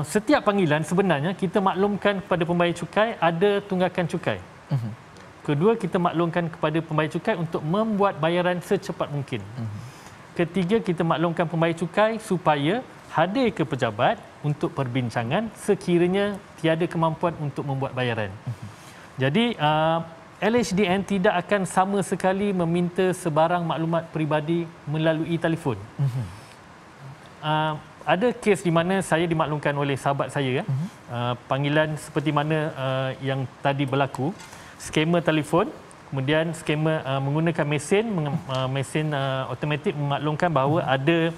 Setiap panggilan sebenarnya kita maklumkan kepada pembayar cukai ada tunggakan cukai. Kedua, kita maklumkan kepada pembayar cukai untuk membuat bayaran secepat mungkin. Ketiga, kita maklumkan pembayar cukai supaya hadir ke pejabat untuk perbincangan sekiranya tiada kemampuan untuk membuat bayaran. Jadi, LHDN tidak akan sama sekali meminta sebarang maklumat peribadi melalui telefon. Ada kes di mana saya dimaklumkan oleh sahabat saya, panggilan seperti mana yang tadi berlaku. Skamer telefon, kemudian skamer menggunakan mesin automatik memaklumkan bahawa ada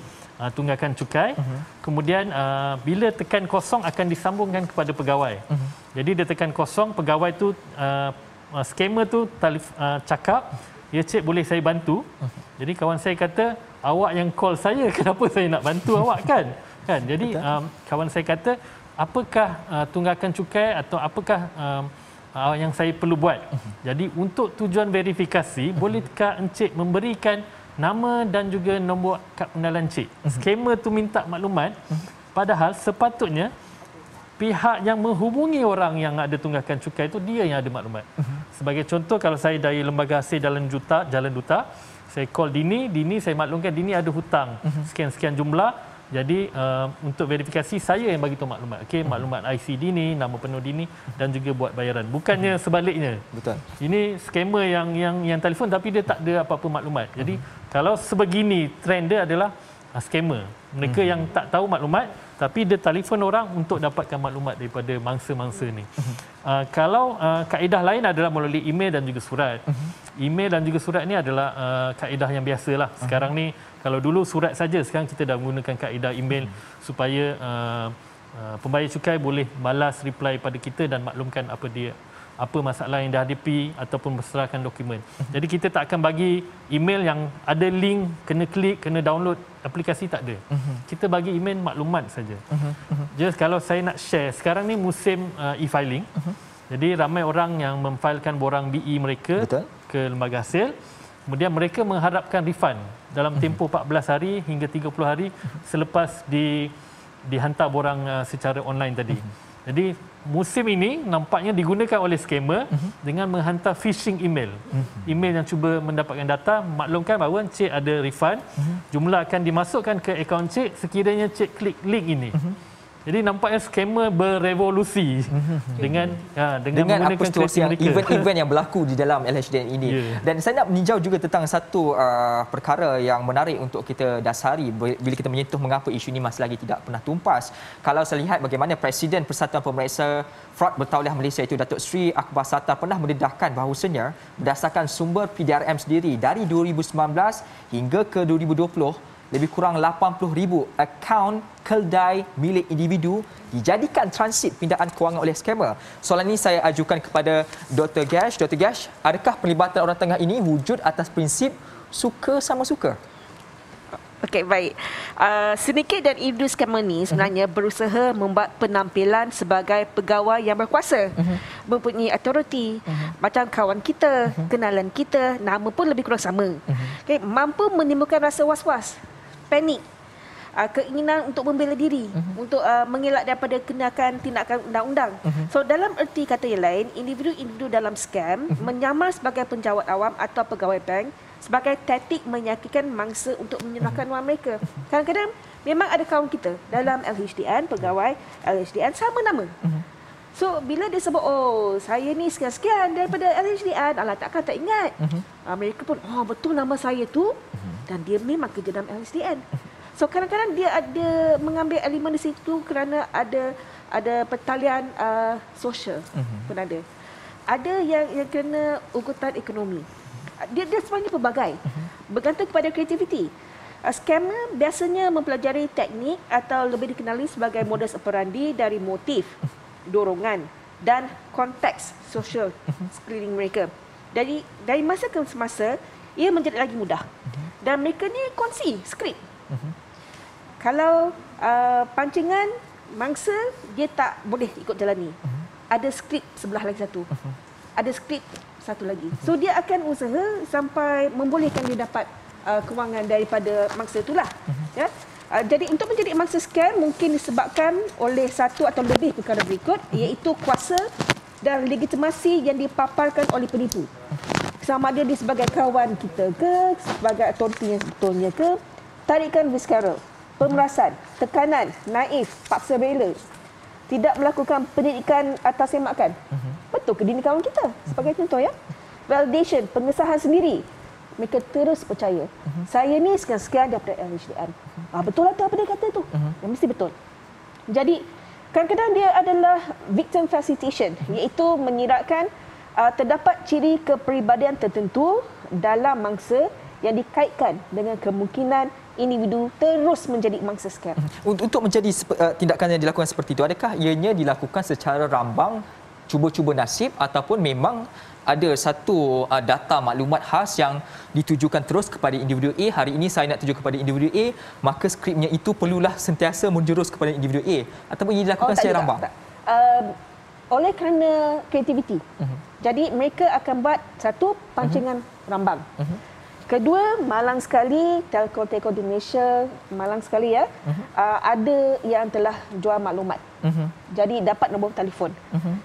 tunggakan cukai. Kemudian bila tekan kosong akan disambungkan kepada pegawai. Jadi dia tekan kosong, pegawai tu skamer tu cakap, "Ya cik, boleh saya bantu?" Jadi kawan saya kata, "Awak yang call saya, kenapa saya nak bantu awak kan?" Jadi kawan saya kata, "Apakah tunggakan cukai atau apakah yang saya perlu buat?" Jadi untuk tujuan verifikasi, bolehkah encik memberikan nama dan juga nombor kad pengenalan encik? Skamer tu minta maklumat, padahal sepatutnya pihak yang menghubungi orang yang ada tunggakan cukai itu dia yang ada maklumat. Sebagai contoh, kalau saya dari lembaga hasil Jalan Duta, saya call Dini saya maklumkan Dini ada hutang sekian-sekian jumlah. Jadi untuk verifikasi saya yang bagi tahu maklumat. Okey, maklumat IC Dini, nama penuh Dini dan juga buat bayaran. Bukannya sebaliknya. Betul. Ini skamer yang telefon tapi dia tak ada apa-apa maklumat. Jadi kalau sebegini trend dia adalah skamer. Mereka yang tak tahu maklumat tapi dia telefon orang untuk dapatkan maklumat daripada mangsa-mangsa ni. Kalau kaedah lain adalah melalui email dan juga surat. Email dan juga surat ni adalah kaedah yang biasalah. Sekarang ni kalau dulu surat saja, sekarang kita dah menggunakan kaedah email supaya pembayar cukai boleh balas reply pada kita dan maklumkan apa masalah yang dihadapi ataupun berserahkan dokumen. Jadi kita tak akan bagi email yang ada link, kena klik, kena download aplikasi, tak ada. Kita bagi email maklumat saja. Just kalau saya nak share, sekarang ni musim e-filing. Jadi ramai orang yang memfailkan borang BE mereka ke lembaga hasil. Kemudian mereka mengharapkan refund dalam tempoh 14 hari hingga 30 hari selepas dihantar borang secara online tadi. Jadi musim ini nampaknya digunakan oleh skamer dengan menghantar phishing email. Email yang cuba mendapatkan data, maklumkan bahawa cik ada refund, jumlah akan dimasukkan ke akaun cik sekiranya cik klik link ini. Jadi nampaknya skamer berevolusi dengan menggunakan apostrophe yang event-event yang berlaku di dalam LHDN ini. Dan saya nak meninjau juga tentang satu perkara yang menarik untuk kita dasari bila kita menyentuh mengapa isu ini masih lagi tidak pernah tuntas. Kalau saya lihat bagaimana Presiden Persatuan Pemeriksa Fraud Bertauliah Malaysia itu Datuk Seri Akbar Sattar pernah mendedahkan bahawasanya berdasarkan sumber PDRM sendiri dari 2019 hingga ke 2020 lebih kurang 80,000 akaun keldai milik individu dijadikan transit pindaan kewangan oleh skamer. Soalan ini saya ajukan kepada Dr. Gash. Dr. Gash, adakah pelibatan orang tengah ini wujud atas prinsip suka sama suka? Okey, baik. Syndicate dan individu skamer ni sebenarnya berusaha membuat penampilan sebagai pegawai yang berkuasa, mempunyai authority, macam kawan kita, kenalan kita, nama pun lebih kurang sama. Okay, mampu menimbulkan rasa was-was, panik, keinginan untuk membela diri, untuk mengelak daripada kenakan tindakan undang-undang. So dalam erti kata yang lain, individu-individu dalam scam menyamar sebagai penjawat awam atau pegawai bank sebagai taktik menyakitkan mangsa untuk menyerahkan wang mereka. Kadang-kadang memang ada kawan kita dalam LHDN, pegawai LHDN sama nama. So bila dia sebut, oh saya ni sekian-sekian daripada LHDN, alah takkan tak ingat. Mereka pun, oh betul nama saya tu, dan dia memang kerja dalam LHDN. So kadang-kadang dia ada mengambil elemen di situ kerana ada pertalian sosial pun ada. Ada yang kena ugutan ekonomi. Dia sebenarnya pelbagai. Bergantung kepada kreativiti. Scammer biasanya mempelajari teknik atau lebih dikenali sebagai modus operandi dari motif, dorongan dan konteks sosial sekeliling mereka. Dari masa ke masa, ia menjadi lagi mudah. Dan mereka ni kongsi skrip. Kalau pancingan mangsa, dia tak boleh ikut jalan ni. Ada skrip sebelah lagi satu. Ada skrip satu lagi. So dia akan usaha sampai membolehkan dia dapat kewangan daripada mangsa itulah. Ya. Jadi untuk menjadi mangsa scam mungkin disebabkan oleh satu atau lebih perkara berikut, iaitu kuasa dan legitimasi yang dipaparkan oleh penipu. Sama ada dia sebagai kawan kita ke, sebagai autoriti yang sebetulnya ke, tarikan viskaral, pemerasan, tekanan, naif, paksa rela, tidak melakukan pendidikan atas semakan. Betul ke dini kawan kita? Sebagai contoh ya. Validation, pengesahan sendiri. Mereka terus percaya. Saya ni sekian-sekian daripada LHDN. Betul lah tu apa dia kata tu. Yang mesti betul. Jadi kadang-kadang dia adalah victim facilitation, iaitu menyiratkan terdapat ciri kepribadian tertentu dalam mangsa yang dikaitkan dengan kemungkinan individu terus menjadi mangsa scam. Untuk menjadi tindakan yang dilakukan seperti itu, adakah ianya dilakukan secara rambang, cuba-cuba nasib, ataupun memang ada satu data maklumat khas yang ditujukan terus kepada individu A? Hari ini saya nak tuju kepada individu A, maka skripnya itu perlulah sentiasa menjurus kepada individu A, ataupun ia dilakukan secara rambang? Oleh kerana kreativiti. Jadi mereka akan buat satu pancingan rambang. Kedua, malang sekali telco di Malaysia, malang sekali ya. Ada yang telah jual maklumat. Jadi dapat nombor telefon.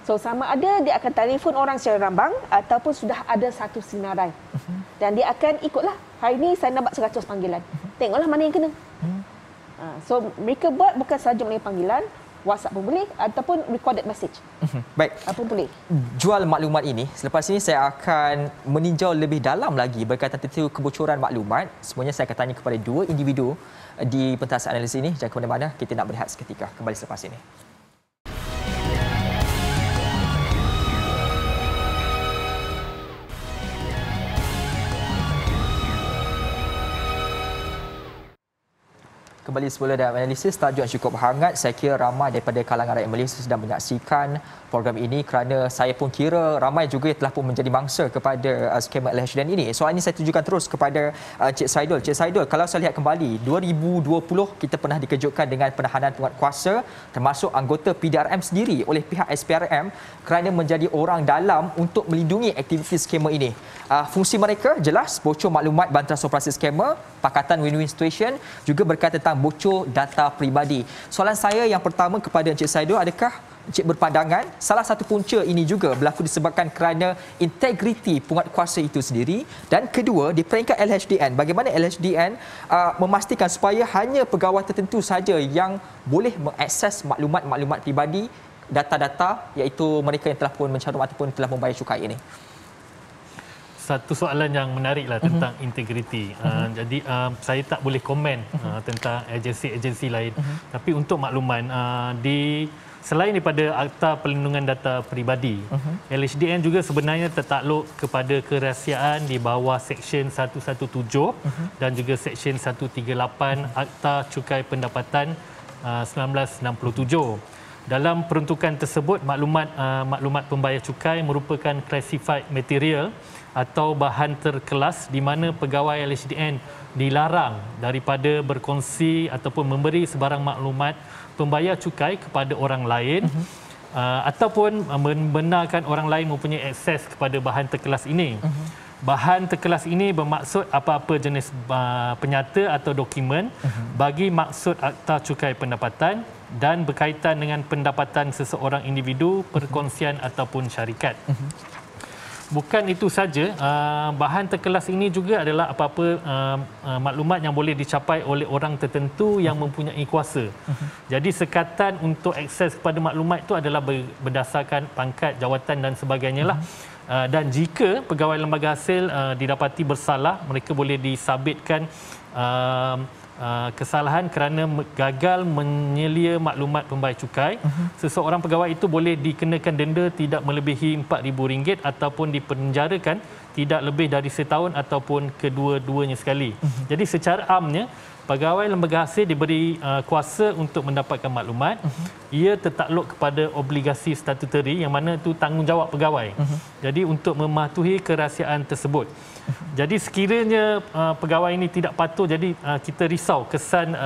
So sama ada dia akan telefon orang secara rambang ataupun sudah ada satu sinarai. Dan dia akan ikutlah. Hari ini saya nak buat 100 panggilan. Tengoklah mana yang kena. So mereka buat bukan sahaja melalui panggilan, WhatsApp pun boleh ataupun recorded message. Baik. Apa pun boleh. Jual maklumat ini, selepas ini saya akan meninjau lebih dalam lagi berkaitan tentang kebocoran maklumat. Semuanya saya akan tanya kepada dua individu di pentas analisis ini. Jangan ke mana-mana, kita nak berehat seketika. Kembali selepas ini. Kembali semula dalam analisis, tajuk yang cukup hangat. Saya kira ramai daripada kalangan rakyat Malaysia sedang menyaksikan program ini kerana saya pun kira ramai juga yang telah pun menjadi mangsa kepada skema LHDN ini. Soal ini saya tujukan terus kepada Cik Saidul. Cik Saidul, kalau saya lihat kembali, 2020 kita pernah dikejutkan dengan penahanan penguatkuasa termasuk anggota PDRM sendiri oleh pihak SPRM kerana menjadi orang dalam untuk melindungi aktiviti skema ini. Fungsi mereka jelas bocor maklumat bantuan operasi skema, Pakatan Win-Win Situation, juga berkaitan tentang bocor data peribadi. Soalan saya yang pertama kepada Encik Saidul, adakah Encik berpandangan salah satu punca ini juga berlaku disebabkan kerana integriti penguatkuasa itu sendiri? Dan kedua, di peringkat LHDN, bagaimana LHDN memastikan supaya hanya pegawai tertentu saja yang boleh mengakses maklumat-maklumat peribadi, data-data, iaitu mereka yang telah pun mencarum ataupun telah membayar cukai ini? Satu soalan yang menariklah tentang integriti. Jadi saya tak boleh komen tentang agensi-agensi lain. Tapi untuk makluman, di Selain daripada Akta Perlindungan Data Peribadi, LHDN juga sebenarnya tertakluk kepada kerahsiaan di bawah Seksyen 117 dan juga Seksyen 138 Akta Cukai Pendapatan 1967. Dalam peruntukan tersebut, maklumat pembayar cukai merupakan classified material atau bahan terkelas di mana pegawai LHDN dilarang daripada berkongsi ataupun memberi sebarang maklumat pembayar cukai kepada orang lain ataupun membenarkan orang lain mempunyai akses kepada bahan terkelas ini. Bahan terkelas ini bermaksud apa-apa jenis penyata atau dokumen bagi maksud Akta Cukai Pendapatan dan berkaitan dengan pendapatan seseorang individu, perkongsian ataupun syarikat. Bukan itu saja, bahan terkelas ini juga adalah apa-apa maklumat yang boleh dicapai oleh orang tertentu yang mempunyai kuasa. Jadi sekatan untuk akses kepada maklumat itu adalah berdasarkan pangkat, jawatan dan sebagainya lah. Dan jika pegawai lembaga hasil didapati bersalah, mereka boleh disabitkan kesalahan kerana gagal menyelia maklumat pembayar cukai. Seseorang pegawai itu boleh dikenakan denda tidak melebihi RM4,000 ataupun dipenjarakan tidak lebih dari setahun ataupun kedua-duanya sekali. Jadi secara amnya, pegawai lembaga hasil diberi kuasa untuk mendapatkan maklumat. Ia tertakluk kepada obligasi statutari yang mana itu tanggungjawab pegawai. Jadi untuk mematuhi kerahsiaan tersebut. Jadi sekiranya pegawai ini tidak patuh, jadi kita risau kesan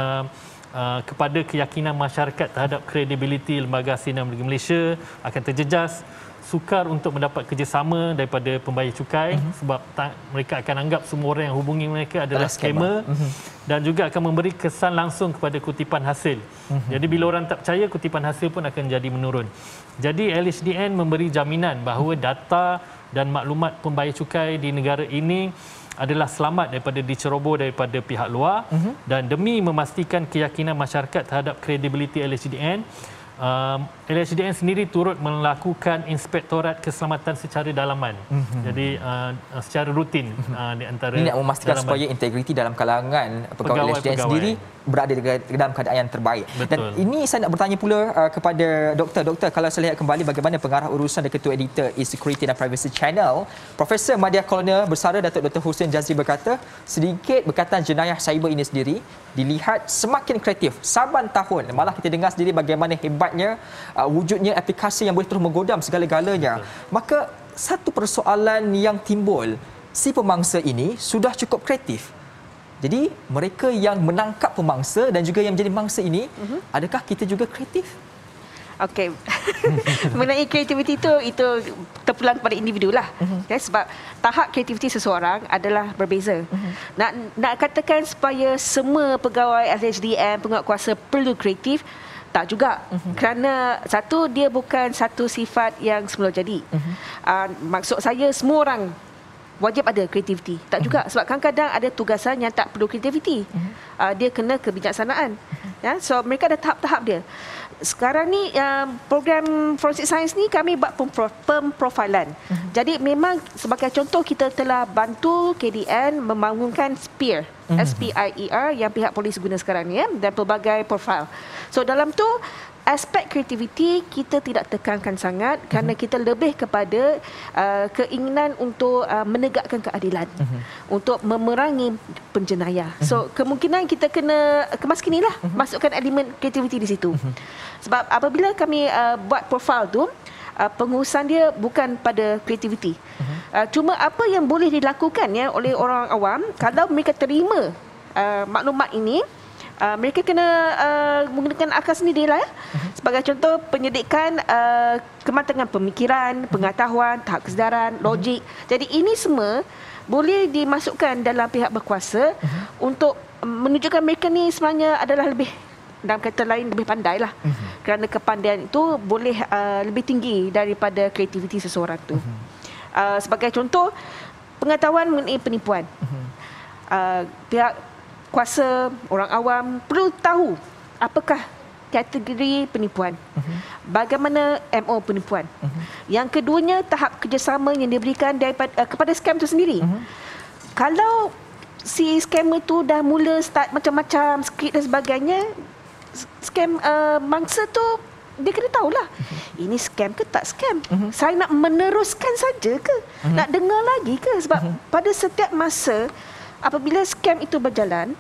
kepada keyakinan masyarakat terhadap kredibiliti lembaga hasil dan negeri Malaysia akan terjejas. Sukar untuk mendapat kerjasama daripada pembayar cukai sebab mereka akan anggap semua orang yang hubungi mereka adalah scammer dan juga akan memberi kesan langsung kepada kutipan hasil. Jadi bila orang tak percaya, kutipan hasil pun akan jadi menurun. Jadi LHDN memberi jaminan bahawa data dan maklumat pembayar cukai di negara ini adalah selamat daripada diceroboh daripada pihak luar dan demi memastikan keyakinan masyarakat terhadap kredibiliti LHDN, LHDN sendiri turut melakukan inspektorat keselamatan secara dalaman. Jadi secara rutin di antara ini nak memastikan dalaman, supaya integriti dalam kalangan pegawai LHDN sendiri berada dalam keadaan yang terbaik. Betul. Dan ini saya nak bertanya pula kepada doktor, kalau saya lihat kembali bagaimana pengarah urusan dan ketua editor E-Security dan Privacy Channel, Profesor Madya Kolonel Bersara Datuk Dr. Hussein Jazri berkata, sedikit berkaitan jenayah cyber ini sendiri dilihat semakin kreatif saban tahun. Malah kita dengar sendiri bagaimana hebatnya wujudnya aplikasi yang boleh terus menggodam segala-galanya. Maka satu persoalan yang timbul, si pemangsa ini sudah cukup kreatif. Jadi mereka yang menangkap pemangsa dan juga yang menjadi mangsa ini, adakah kita juga kreatif? Okey. Mengenai kreativiti itu terpulang kepada individu lah. Okay, sebab tahap kreativiti seseorang adalah berbeza. Nak katakan supaya semua pegawai LHDN, penguatkuasa perlu kreatif, tak juga. Kerana satu, dia bukan satu sifat yang semula jadi. Maksud saya semua orang wajib ada kreativiti. Tak juga. Sebab kadang-kadang ada tugasan yang tak perlu kreativiti. Dia kena kebijaksanaan. Ya, so mereka ada tahap-tahap dia. Sekarang ni program Forensic Science ni kami buat pemprofilan. Jadi memang sebagai contoh kita telah bantu KDN membangunkan SPIR, SPIER yang pihak polis guna sekarang ni, dan pelbagai profil. So dalam tu aspek kreativiti kita tidak tekankan sangat kerana kita lebih kepada keinginan untuk menegakkan keadilan, untuk memerangi penjenayah. So kemungkinan kita kena kemaskinilah masukkan elemen kreativiti di situ. Sebab apabila kami buat profil tu, pengurusan dia bukan pada kreativiti. Cuma apa yang boleh dilakukan ya oleh orang awam kalau mereka terima maklumat ini, mereka kena menggunakan akal sendiri lah ya. Sebagai contoh, penyelidikan kematangan pemikiran, pengetahuan, tahap kesedaran, logik. Jadi ini semua boleh dimasukkan dalam pihak berkuasa untuk menunjukkan mereka ni sebenarnya adalah lebih, dalam kata lain, lebih pandai lah. Kerana kepandaian itu boleh lebih tinggi daripada kreativiti seseorang tu. Sebagai contoh, pengetahuan mengenai penipuan. Pihak kuasa, orang awam perlu tahu apakah kategori penipuan, bagaimana MO penipuan. Yang keduanya, tahap kerjasama yang diberikan kepada scam itu sendiri. Kalau si scammer tu dah mula start macam-macam skrip dan sebagainya, scam mangsa tu dia kena tahulah ini scam ke tak scam. Saya nak meneruskan saja ke? Nak dengar lagi ke? Sebab pada setiap masa apabila scam itu berjalan,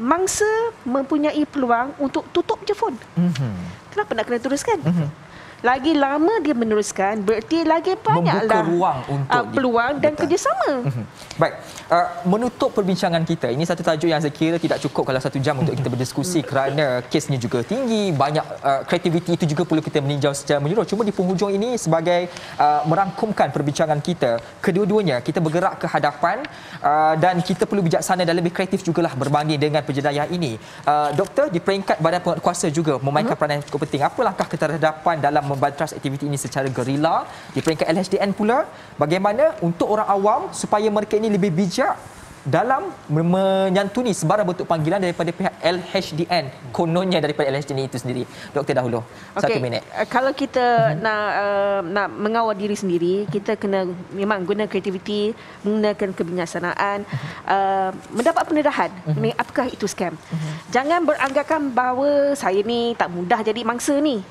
mangsa mempunyai peluang untuk tutup je phone. Kenapa nak kena teruskan? Lagi lama dia meneruskan, berarti lagi banyaklah membuka ruang untuk peluang dan kerjasama. Baik, menutup perbincangan kita, ini satu tajuk yang saya kira tidak cukup kalau 1 jam untuk kita berdiskusi kerana kesnya juga tinggi, banyak kreativiti itu juga perlu kita meninjau secara menyeluruh. Cuma di penghujung ini sebagai merangkumkan perbincangan kita, kedua-duanya kita bergerak ke hadapan dan kita perlu bijaksana dan lebih kreatif jugalah berbanding dengan penjenayah ini. Doktor, di peringkat Badan Penguatkuasa juga memainkan peranan yang cukup penting. Apa langkah keterhadapan dalam membantras aktiviti ini secara gerila? Di peringkat LHDN pula, bagaimana untuk orang awam supaya mereka ini lebih bijak dalam menyantuni sebarang bentuk panggilan daripada pihak LHDN, kononnya daripada LHDN itu sendiri. Doktor dahulu, 1 minit. Kalau kita nak mengawal diri sendiri, kita kena memang guna kreativiti, menggunakan kebijaksanaan, mendapat pendedahan apakah itu scam. Jangan beranggapan bahawa saya ni tak mudah jadi mangsa ni.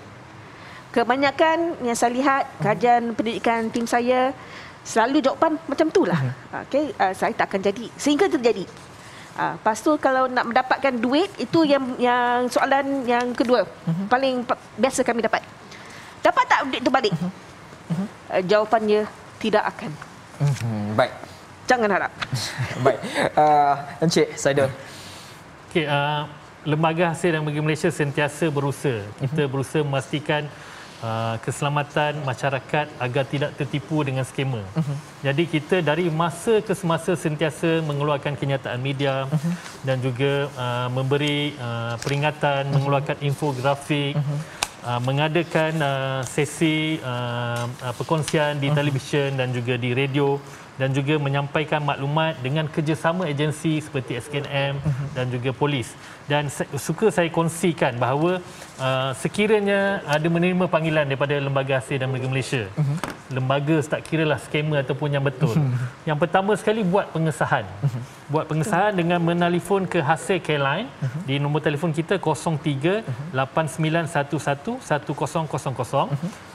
Kebanyakan yang saya lihat kajian pendidikan tim saya selalu jawapan macam itulah. Okey, saya tak akan jadi sehingga terjadi. Lepas tu kalau nak mendapatkan duit, itu yang soalan yang kedua paling biasa kami dapat. Dapat tak duit tu balik? Jawapannya tidak akan. Baik. Jangan harap. Baik. Encik Saidul. Okey, Lembaga Hasil dan Bagi Malaysia sentiasa berusaha. Kita berusaha memastikan keselamatan masyarakat agar tidak tertipu dengan skema. Jadi kita dari masa ke semasa sentiasa mengeluarkan kenyataan media dan juga memberi peringatan, mengeluarkan infografik, mengadakan sesi perkongsian di televisyen dan juga di radio, dan juga menyampaikan maklumat dengan kerjasama agensi seperti SKNM dan juga polis. Dan suka saya kongsikan bahawa sekiranya ada menerima panggilan daripada Lembaga Hasil dan Bagi Malaysia, lembaga tak kiralah skamer ataupun yang betul. Yang pertama sekali buat pengesahan. Buat pengesahan dengan menelefon ke Hasil Care Line di nombor telefon kita 03 8911 1000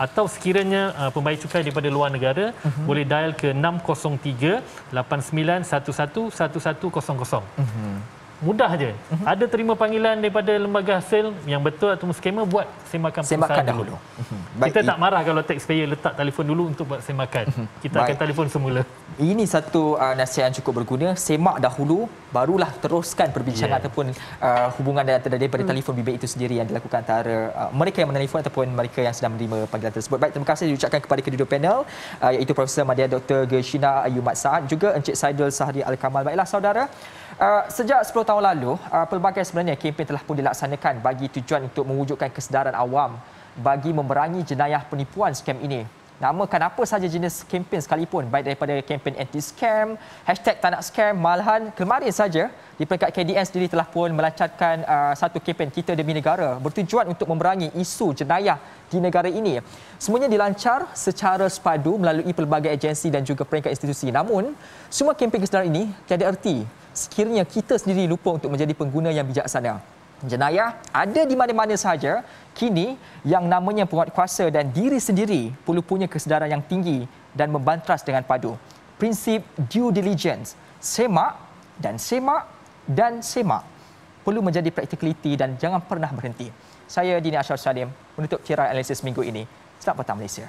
atau sekiranya pembayar cukai daripada luar negara boleh dial ke 603 8911 1100. Mudah je. Ada terima panggilan daripada lembaga hasil yang betul atau skema, buat semakan dahulu. Kita tak marah kalau taxpayer letak telefon dulu untuk buat semakan. Kita akan telefon semula. Ini satu nasihat yang cukup berguna. Semak dahulu, barulah teruskan perbincangan ataupun hubungan daripada telefon bimbit itu sendiri yang dilakukan antara mereka yang menelefon ataupun mereka yang sedang menerima panggilan tersebut. Baik, terima kasih diucapkan kepada kedua panel, iaitu Profesor Madya Dr. Gershina Ayumat Saad, juga Encik Saidul Sahri Al-Kamal. Baiklah saudara, sejak 10 tahun lalu, pelbagai sebenarnya kempen telah pun dilaksanakan bagi tujuan untuk mewujudkan kesedaran awam bagi memerangi jenayah penipuan scam ini. Namakan apa sahaja jenis kempen sekalipun, baik daripada kempen anti-scam, hashtag tak nak scam, malahan kemarin saja di peringkat KDN sendiri telah pun melancarkan satu kempen Kita Demi Negara bertujuan untuk memerangi isu jenayah di negara ini. Semuanya dilancar secara sepadu melalui pelbagai agensi dan juga peringkat institusi. Namun, semua kempen kesedaran ini tiada erti sekiranya kita sendiri lupa untuk menjadi pengguna yang bijaksana. Jenayah ada di mana-mana sahaja. Kini, yang namanya penguatkuasa dan diri sendiri perlu punya kesedaran yang tinggi dan membantras dengan padu. Prinsip due diligence, semak dan semak dan semak, perlu menjadi practicality dan jangan pernah berhenti. Saya Dini Ashraf Salim menutup tirai analisis minggu ini. Selamat petang Malaysia.